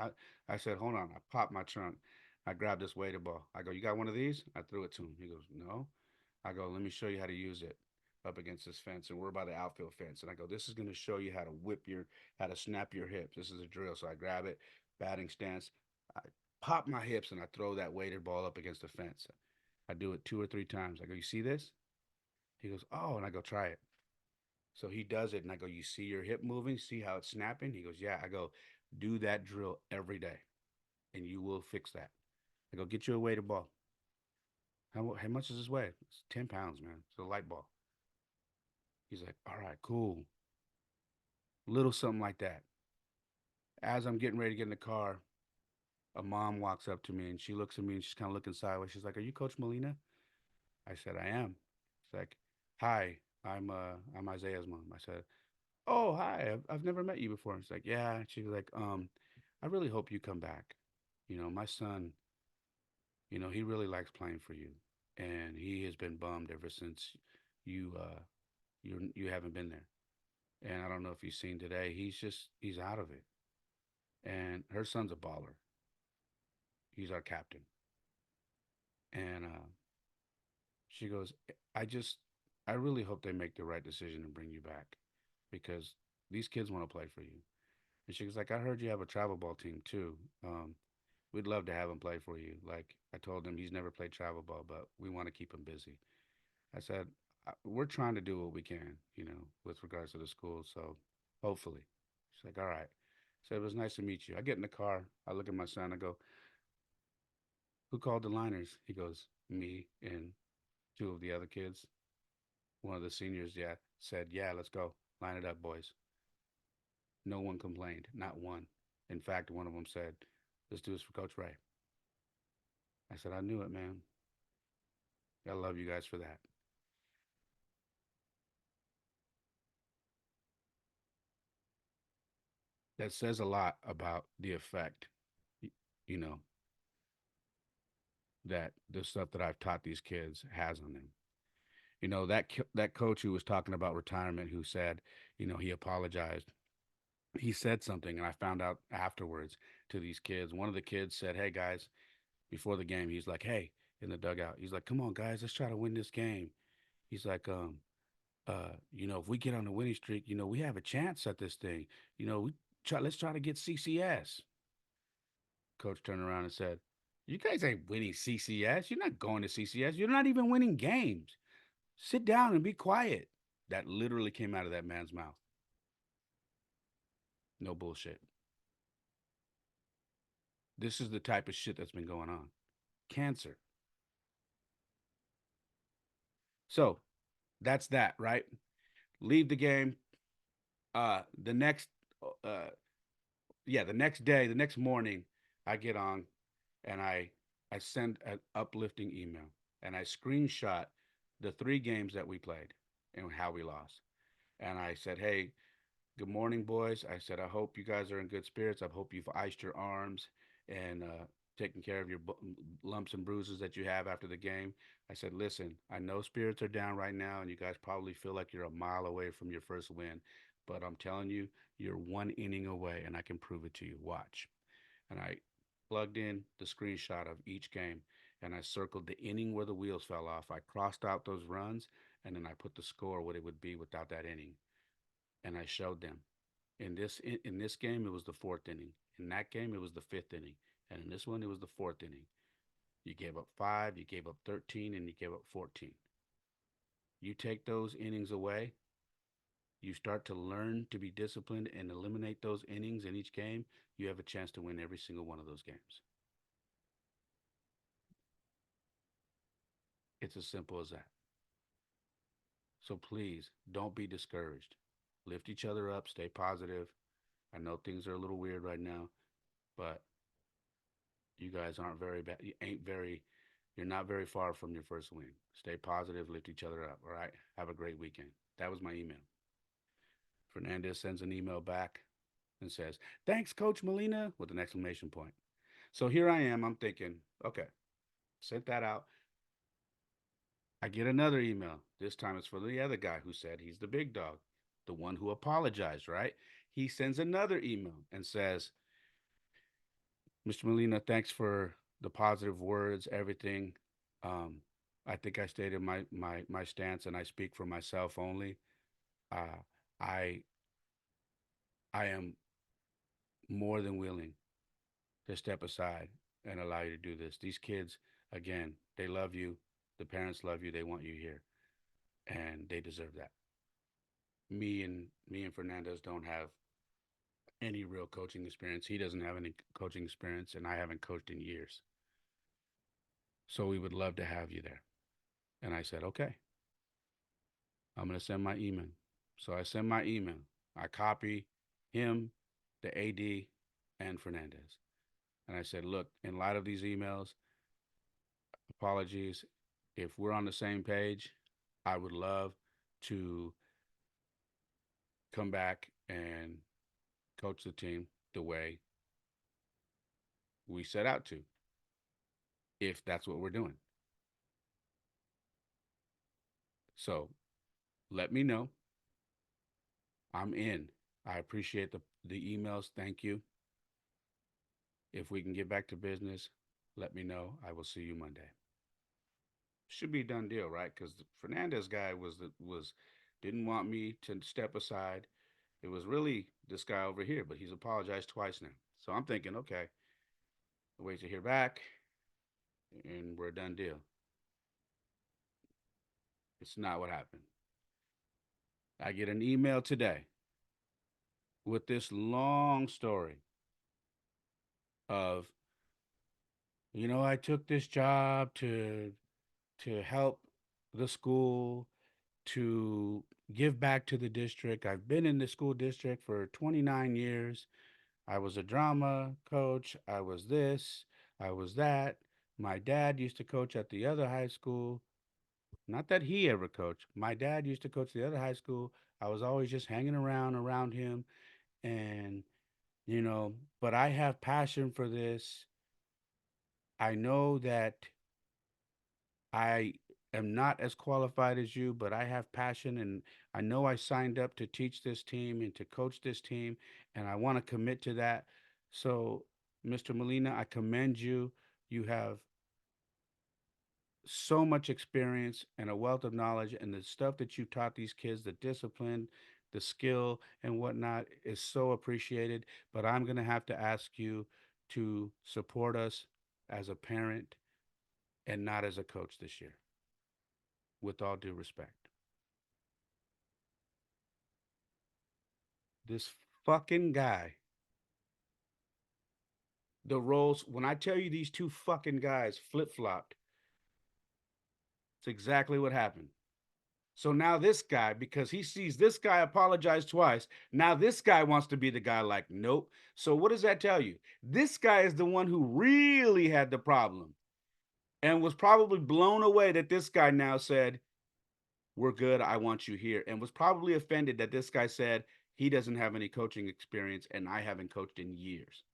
I said, "Hold on." I popped my trunk. I grabbed this weighted ball. I go, "You got one of these?" I threw it to him. He goes, "No." I go, "Let me show you how to use it." Up against this fence, and we're by the outfield fence. And I go, "This is going to show you how to snap your hips. This is a drill." So I grab it, batting stance. I pop my hips and I throw that weighted ball up against the fence. I do it 2 or 3 times. I go, "You see this?" He goes, "Oh," and I go, "Try it." So he does it, and I go, "You see your hip moving? See how it's snapping?" He goes, "Yeah." I go, "Do that drill every day, and you will fix that." I go, "Get you a weighted ball." How much does this weigh? It's 10 pounds, man. It's a light ball. He's like, "All right, cool." Little something like that. As I'm getting ready to get in the car, a mom walks up to me and she looks at me and she's kind of looking sideways. She's like, "Are you Coach Molina?" I said, "I am." She's like, "Hi, I'm Isaiah's mom." I said, "Oh, hi. I've never met you before." She's like, "Yeah." She's like, "I really hope you come back." My son, he really likes playing for you, and he has been bummed ever since you haven't been there. And I don't know if you've seen today, he's out of it. And her son's a baller. He's our captain. And she goes, I just, I really hope they make the right decision and bring you back because these kids want to play for you. And she was like, I heard you have a travel ball team too. We'd love to have him play for you. Like I told him, he's never played travel ball, but we want to keep him busy. I said, we're trying to do what we can, with regards to the school. So hopefully. She's like, all right. So it was nice to meet you. I get in the car. I look at my son. I go, who called the liners? He goes, me and two of the other kids. One of the seniors, yeah, said, yeah, let's go. Line it up, boys. No one complained, not one. In fact, one of them said, let's do this for Coach Ray. I said, I knew it, man. I love you guys for that. That says a lot about the effect, you know, that the stuff that I've taught these kids has on them. That coach who was talking about retirement, who said, he apologized. He said something, and I found out afterwards to these kids. One of the kids said, "Hey guys," before the game, he's like, "Hey," in the dugout, he's like, "Come on, guys, let's try to win this game." He's like, if we get on a winning streak, we have a chance at this thing. Let's try to get CCS. Coach turned around and said, "You guys ain't winning CCS. You're not going to CCS. You're not even winning games. Sit down and be quiet." That literally came out of that man's mouth. No bullshit. This is the type of shit that's been going on. Cancer. So that's that, right? Leave the game. The next, uh, yeah, the next day, the next morning, I get on and I send an uplifting email and I screenshot the three games that we played and how we lost. And I said, hey, good morning, boys. I said, I hope you guys are in good spirits. I hope you've iced your arms and taken care of your lumps and bruises that you have after the game. I said, listen, I know spirits are down right now, and you guys probably feel like you're a mile away from your first win. But I'm telling you, you're one inning away, and I can prove it to you. Watch. And I plugged in the screenshot of each game, and I circled the inning where the wheels fell off. I crossed out those runs, and then I put the score, what it would be without that inning. And I showed them. In this game, it was the fourth inning. In that game, it was the fifth inning, and in this one, it was the fourth inning. You gave up five, you gave up 13, and you gave up 14. You take those innings away, you start to learn to be disciplined and eliminate those innings in each game. You have a chance to win every single one of those games. It's as simple as that. So please don't be discouraged. Lift each other up, stay positive. I know things are a little weird right now, but you guys aren't very bad. You're not very far from your first win. Stay positive, lift each other up. All right. Have a great weekend. That was my email. Fernandez sends an email back and says, thanks, Coach Molina, with an exclamation point. So here I am. I'm thinking, okay, sent that out. I get another email. This time it's for the other guy who said he's the big dog, the one who apologized, right? He sends another email and says, Mr. Molina, thanks for the positive words, everything. Um, I think I stated my stance, and I speak for myself only. Uh, I I am more than willing to step aside and allow you to do this. These kids, again, they love you. The parents love you. They want you here, and they deserve that. Me and Fernandez don't have any real coaching experience. He doesn't have any coaching experience, and I haven't coached in years. So we would love to have you there. And I said, okay, I'm going to send my email. So I send my email. I copy him, the AD, and Fernandez. And I said, look, in light of these emails, apologies. If we're on the same page, I would love to come back and coach the team the way we set out to, if that's what we're doing. So let me know. I'm in. I appreciate the emails. Thank you. If we can get back to business, let me know. I will see you Monday. Should be a done deal, right? Because the Fernandez guy was didn't want me to step aside. It was really this guy over here, but he's apologized twice now. So I'm thinking, okay, wait to hear back, and we're a done deal. It's not what happened. I get an email today with this long story of, I took this job to help the school, to give back to the district. I've been in the school district for 29 years. I was a drama coach. I was this. I was that. My dad used to coach at the other high school. Not that he ever coached. My dad used to coach the other high school. I was always just hanging around him. And, but I have passion for this. I know that I am not as qualified as you, but I have passion, and I know I signed up to teach this team and to coach this team, and I want to commit to that. So, Mr. Molina, I commend you. You have so much experience and a wealth of knowledge, and the stuff that you taught these kids, the discipline, the skill, and whatnot is so appreciated. But I'm going to have to ask you to support us as a parent and not as a coach this year, with all due respect. This fucking guy, the roles, when I tell you these two fucking guys flip flopped, it's exactly what happened. So now this guy, because he sees this guy apologize twice, now this guy wants to be the guy like, nope. So what does that tell you? This guy is the one who really had the problem and was probably blown away that this guy now said, we're good. I want you here. And was probably offended that this guy said he doesn't have any coaching experience and I haven't coached in years.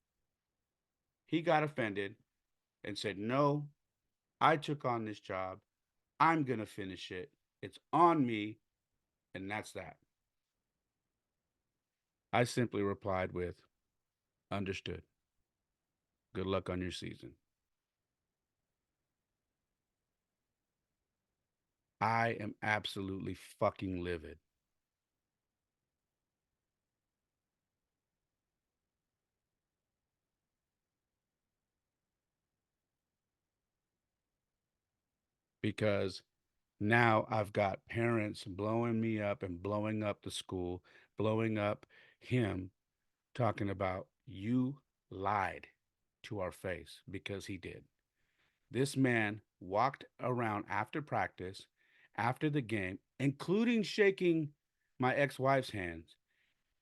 He got offended and said, no, I took on this job. I'm going to finish it. It's on me. And that's that. I simply replied with, understood. Good luck on your season. I am absolutely fucking livid. Because now I've got parents blowing me up and blowing up the school, blowing up him, talking about you lied to our face, because he did. This man walked around after practice, after the game, including shaking my ex wife's hands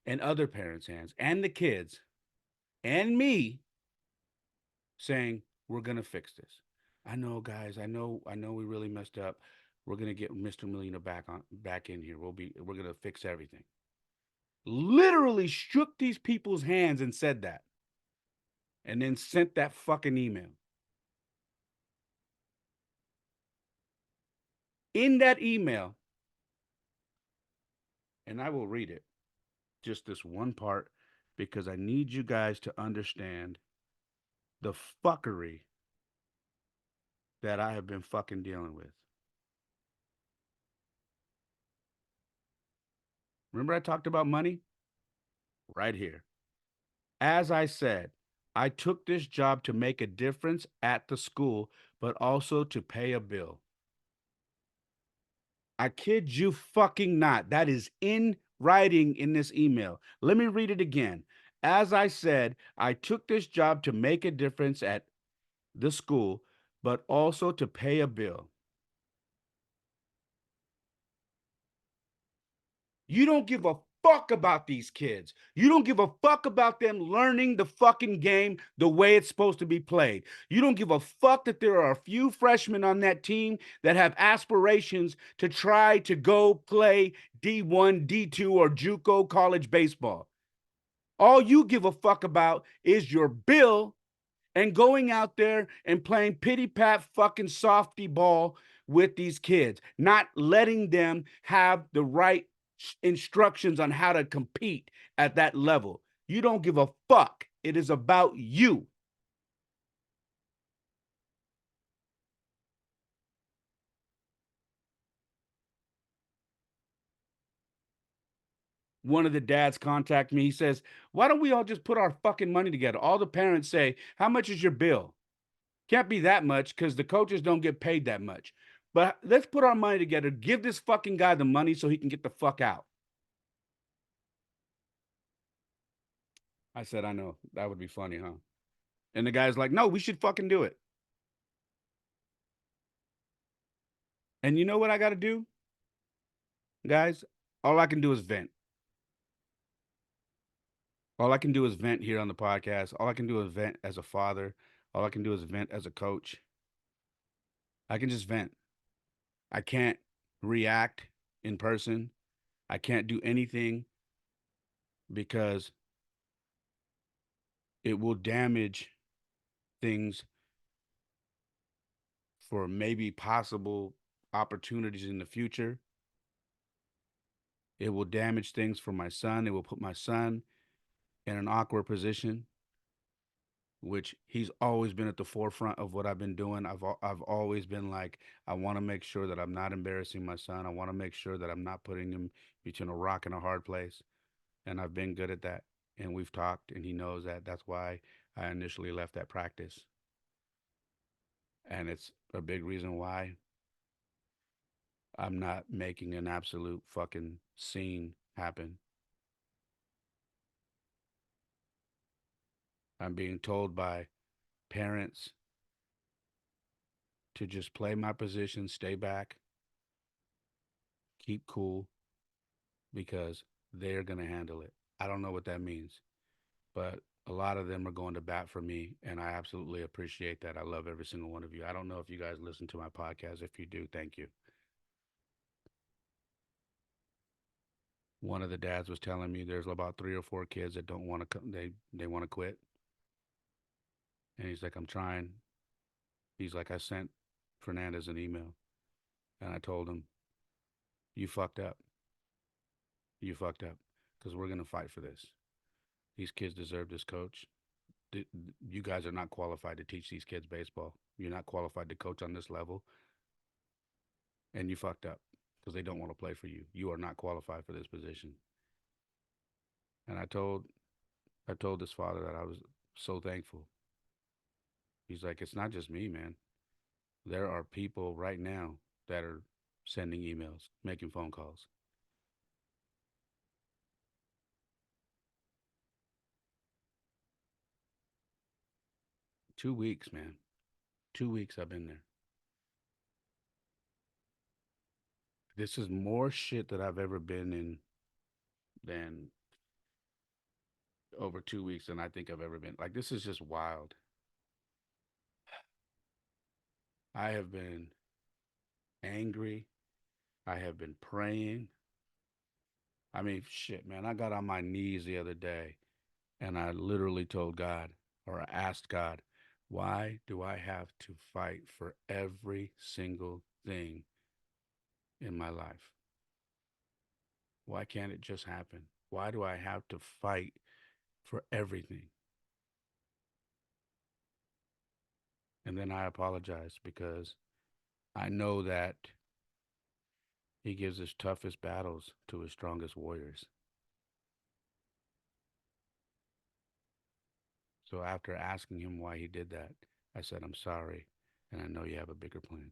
and other parents' hands and the kids and me, saying, we're going to fix this. I know, guys. I know we really messed up. We're going to get Mr. Molina back in here. We're going to fix everything. Literally shook these people's hands and said that. And then sent that fucking email. In that email, and I will read it, just this one part, because I need you guys to understand the fuckery that I have been fucking dealing with. Remember I talked about money? Right here. As I said, I took this job to make a difference at the school, but also to pay a bill. I kid you fucking not. That is in writing in this email. Let me read it again. As I said, I took this job to make a difference at the school, but also to pay a bill. You don't give a fuck about these kids. You don't give a fuck about them learning the fucking game the way it's supposed to be played. You don't give a fuck that there are a few freshmen on that team that have aspirations to try to go play D1, D2, or JUCO college baseball. All you give a fuck about is your bill and going out there and playing pity pat fucking softy ball with these kids, not letting them have the right instructions on how to compete at that level. You don't give a fuck. It is about you. One of the dads contact me. He says, "Why don't we all just put our fucking money together?" All the parents say, "How much is your bill?" Can't be that much because the coaches don't get paid that much. But let's put our money together. Give this fucking guy the money so he can get the fuck out. I said, I know. That would be funny, huh? And the guy's like, no, we should fucking do it. And you know what I got to do, guys? All I can do is vent. All I can do is vent here on the podcast. All I can do is vent as a father. All I can do is vent as a coach. I can just vent. I can't react in person. I can't do anything because it will damage things for maybe possible opportunities in the future. It will damage things for my son. It will put my son in an awkward position, which he's always been at the forefront of what I've been doing. I've always been like, I want to make sure that I'm not embarrassing my son. I want to make sure that I'm not putting him between a rock and a hard place. And I've been good at that. And we've talked, and he knows that. That's why I initially left that practice. And it's a big reason why I'm not making an absolute fucking scene happen. I'm being told by parents to just play my position, stay back, keep cool, because they're going to handle it. I don't know what that means, but a lot of them are going to bat for me, and I absolutely appreciate that. I love every single one of you. I don't know if you guys listen to my podcast. If you do, thank you. One of the dads was telling me there's about 3 or 4 kids that don't want to come. They want to quit, and he's like, I'm trying. He's like, I sent Fernandez an email, and I told him, you fucked up. You fucked up, because we're gonna fight for this. These kids deserve this coach. You guys are not qualified to teach these kids baseball. You're not qualified to coach on this level, and you fucked up because they don't want to play for you. You are not qualified for this position. And I told this father that I was so thankful. He's like, it's not just me, man. There are people right now that are sending emails, making phone calls. 2 weeks, man. 2 weeks I've been there. This is more shit that I've ever been in than over 2 weeks than I think I've ever been. Like, this is just wild. I have been angry. I have been praying. I mean, shit, man. I got on my knees the other day and I literally told God, or I asked God, why do I have to fight for every single thing in my life? Why can't it just happen? Why do I have to fight for everything? And then I apologized because I know that He gives his toughest battles to his strongest warriors. So after asking him why he did that, I said, I'm sorry, and I know you have a bigger plan,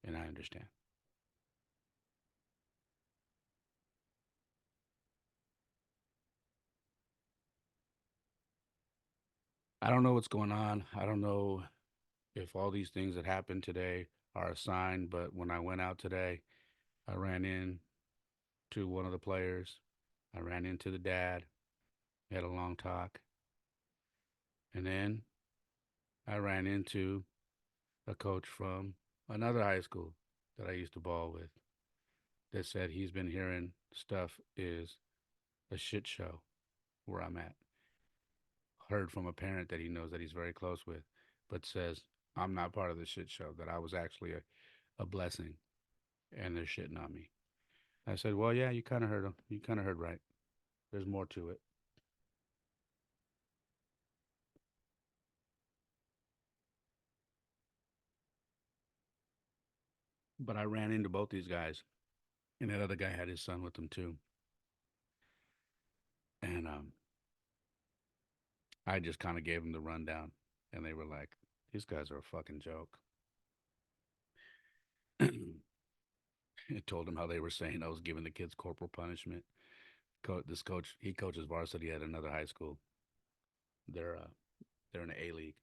and I understand. I don't know what's going on. I don't know if all these things that happened today are a sign, but when I went out today, I ran in to one of the players. I ran into the dad, had a long talk, and then I ran into a coach from another high school that I used to ball with that said he's been hearing stuff is a shit show where I'm at. heard from a parent that he knows that he's very close with, but says, I'm not part of the shit show, that I was actually a blessing and they're shitting on me. I said, well, yeah, you kind of heard him. You kind of heard right. There's more to it. But I ran into both these guys, and that other guy had his son with him too. And I just kind of gave them the rundown, and they were like, these guys are a fucking joke. I told them how they were saying I was giving the kids corporal punishment. This coach, he coaches varsity at another high school. They're uh, they're in the A league.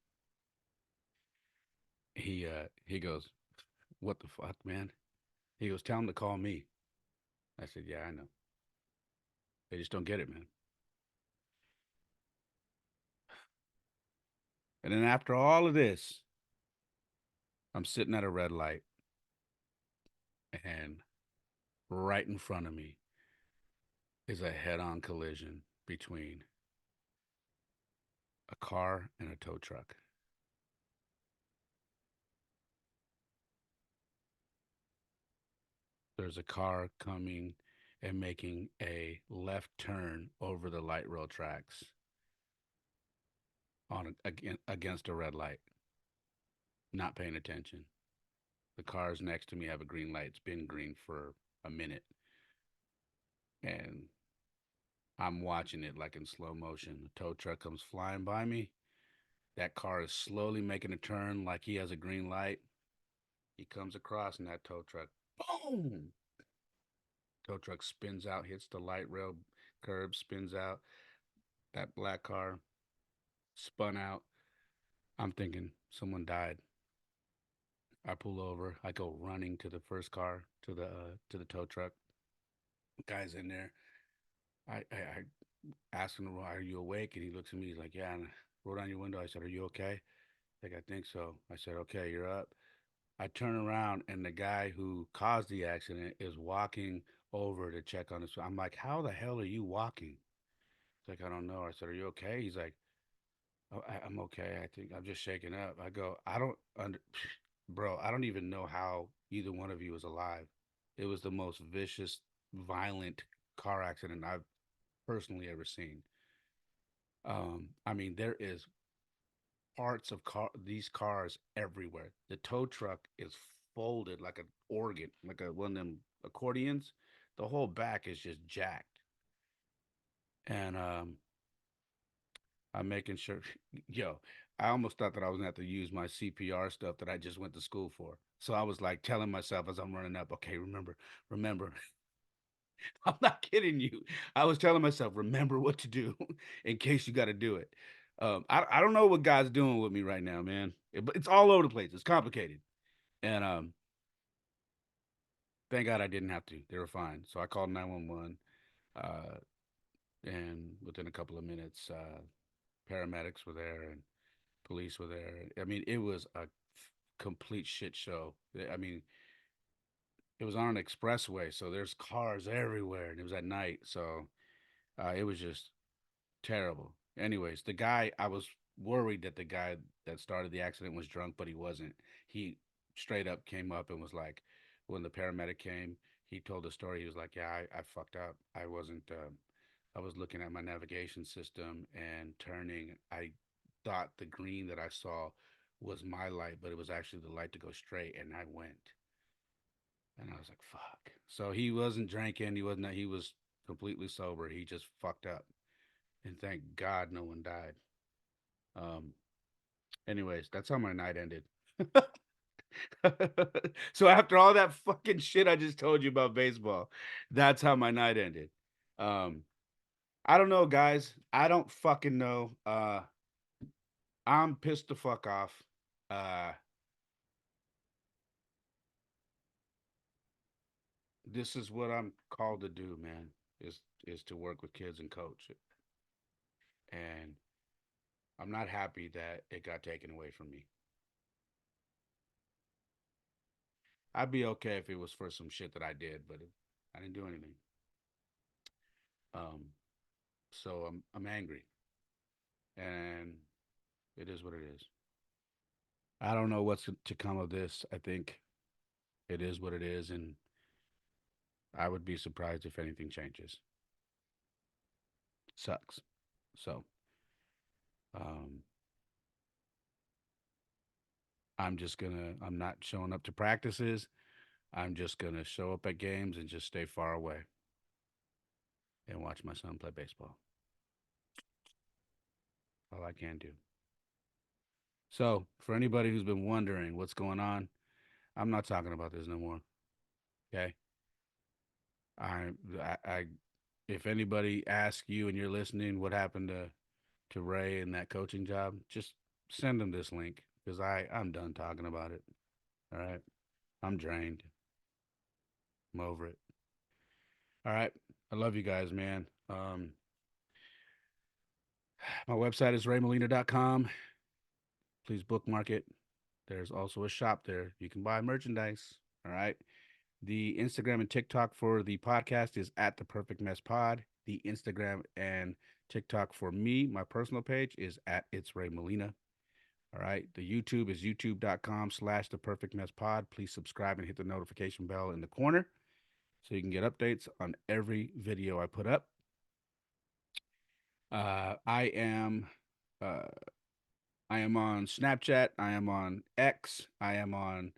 He goes, what the fuck, man? He goes, tell him to call me. I said, yeah, I know. They just don't get it, man. And then after all of this, I'm sitting at a red light, and right in front of me is a head-on collision between a car and a tow truck. There's a car coming and making a left turn over the light rail tracks against a red light, not paying attention. The cars next to me have a green light. It's been green for a minute, and I'm watching it like in slow motion. The tow truck comes flying by me. That car is slowly making a turn like he has a green light. He comes across in that tow truck. Boom! Tow truck spins out, hits the light rail curb, spins out. That black car spun out. I'm thinking someone died. I pull over. I go running to the first car, to the tow truck. Guy's in there. I asked him, "Are you awake?" And he looks at me. He's like, "Yeah." And I rolled down your window. I said, "Are you okay?" Like, I think so. I said, "Okay, you're up." I turn around and the guy who caused the accident is walking over to check on his. I'm like, "How the hell are you walking?" He's like, "I don't know." I said, "Are you okay?" He's like, "Oh, I'm okay. I think I'm just shaking up." I go, "I don't under, bro. I don't even know how either one of you is alive." It was the most vicious, violent car accident I've personally ever seen. I mean, there is parts of these cars everywhere. The tow truck is folded like an organ, like a one of them accordions. The whole back is just jacked. And I'm making sure, yo, I almost thought that I was gonna have to use my CPR stuff that I just went to school for. So I was like telling myself as I'm running up, okay, remember, I'm not kidding you. I was telling myself, remember what to do in case you got to do it. I don't know what God's doing with me right now, man. It's all over the place. It's complicated. And thank God I didn't have to. They were fine. So I called 911. Uh, and within a couple of minutes, paramedics were there and police were there. I mean, it was a complete shit show. I mean, it was on an expressway, so there's cars everywhere, and it was at night, so it was just terrible. Anyways, the guy, I was worried that the guy that started the accident was drunk, but he wasn't. He straight up came up and was like, when the paramedic came, he told the story. He was like, "Yeah, I fucked up. I wasn't. I was looking at my navigation system and turning. I thought the green that I saw was my light, but it was actually the light to go straight, and I went." And I was like, "Fuck." So he wasn't drinking. He wasn't. He was completely sober. He just fucked up, and thank God no one died. Um, anyways, that's how my night ended. So after all that fucking shit I just told you about baseball, that's how my night ended. Um, I don't know, guys. I don't fucking know. I'm pissed the fuck off. Uh, this is what I'm called to do, man. Is to work with kids and coach, and I'm not happy that it got taken away from me. I'd be okay if it was for some shit that I did, but I didn't do anything. Um, so I'm angry. and it is what it is. I don't know what's to come of this. I think it is what it is, and I would be surprised if anything changes. Sucks. So, um, I'm not showing up to practices. I'm just gonna show up at games and just stay far away and watch my son play baseball. All I can do. So, for anybody who's been wondering what's going on, I'm not talking about this no more. Okay. I, I if anybody asks you and you're listening what happened to Ray and that coaching job, just send them this link because I'm done talking about it. All right. I'm drained. I'm over it. All right. I love you guys, man. My website is raymolina.com. Please bookmark it. There's also a shop there. You can buy merchandise. All right. The Instagram and TikTok for the podcast is at the Perfect Mess Pod. The Instagram and TikTok for me, my personal page, is at It's Ray Molina. All right. The YouTube is youtube.com/the Perfect Mess Pod. Please subscribe and hit the notification bell in the corner so you can get updates on every video I put up. I am uh, I am on Snapchat. I am on X. I am on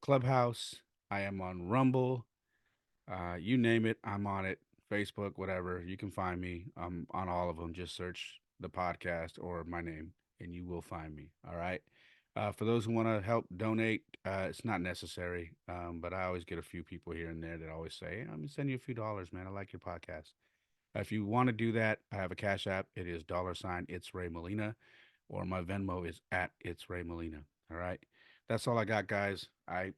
Clubhouse. I am on Rumble. You name it, I'm on it. Facebook, whatever. You can find me. I'm on all of them. Just search the podcast or my name, and you will find me. All right. For those who want to help donate, it's not necessary, but I always get a few people here and there that always say, "I'm gonna send you a few dollars, man. I like your podcast." If you want to do that, I have a Cash App. It is $ It's Ray Molina, or my Venmo is at It's Ray Molina. All right. That's all I got, guys. I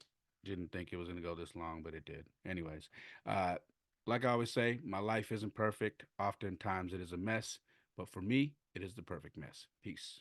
didn't think it was going to go this long, but it did. Anyways, uh, like I always say, my life isn't perfect. Oftentimes it is a mess, but for me, it is the perfect mess. Peace.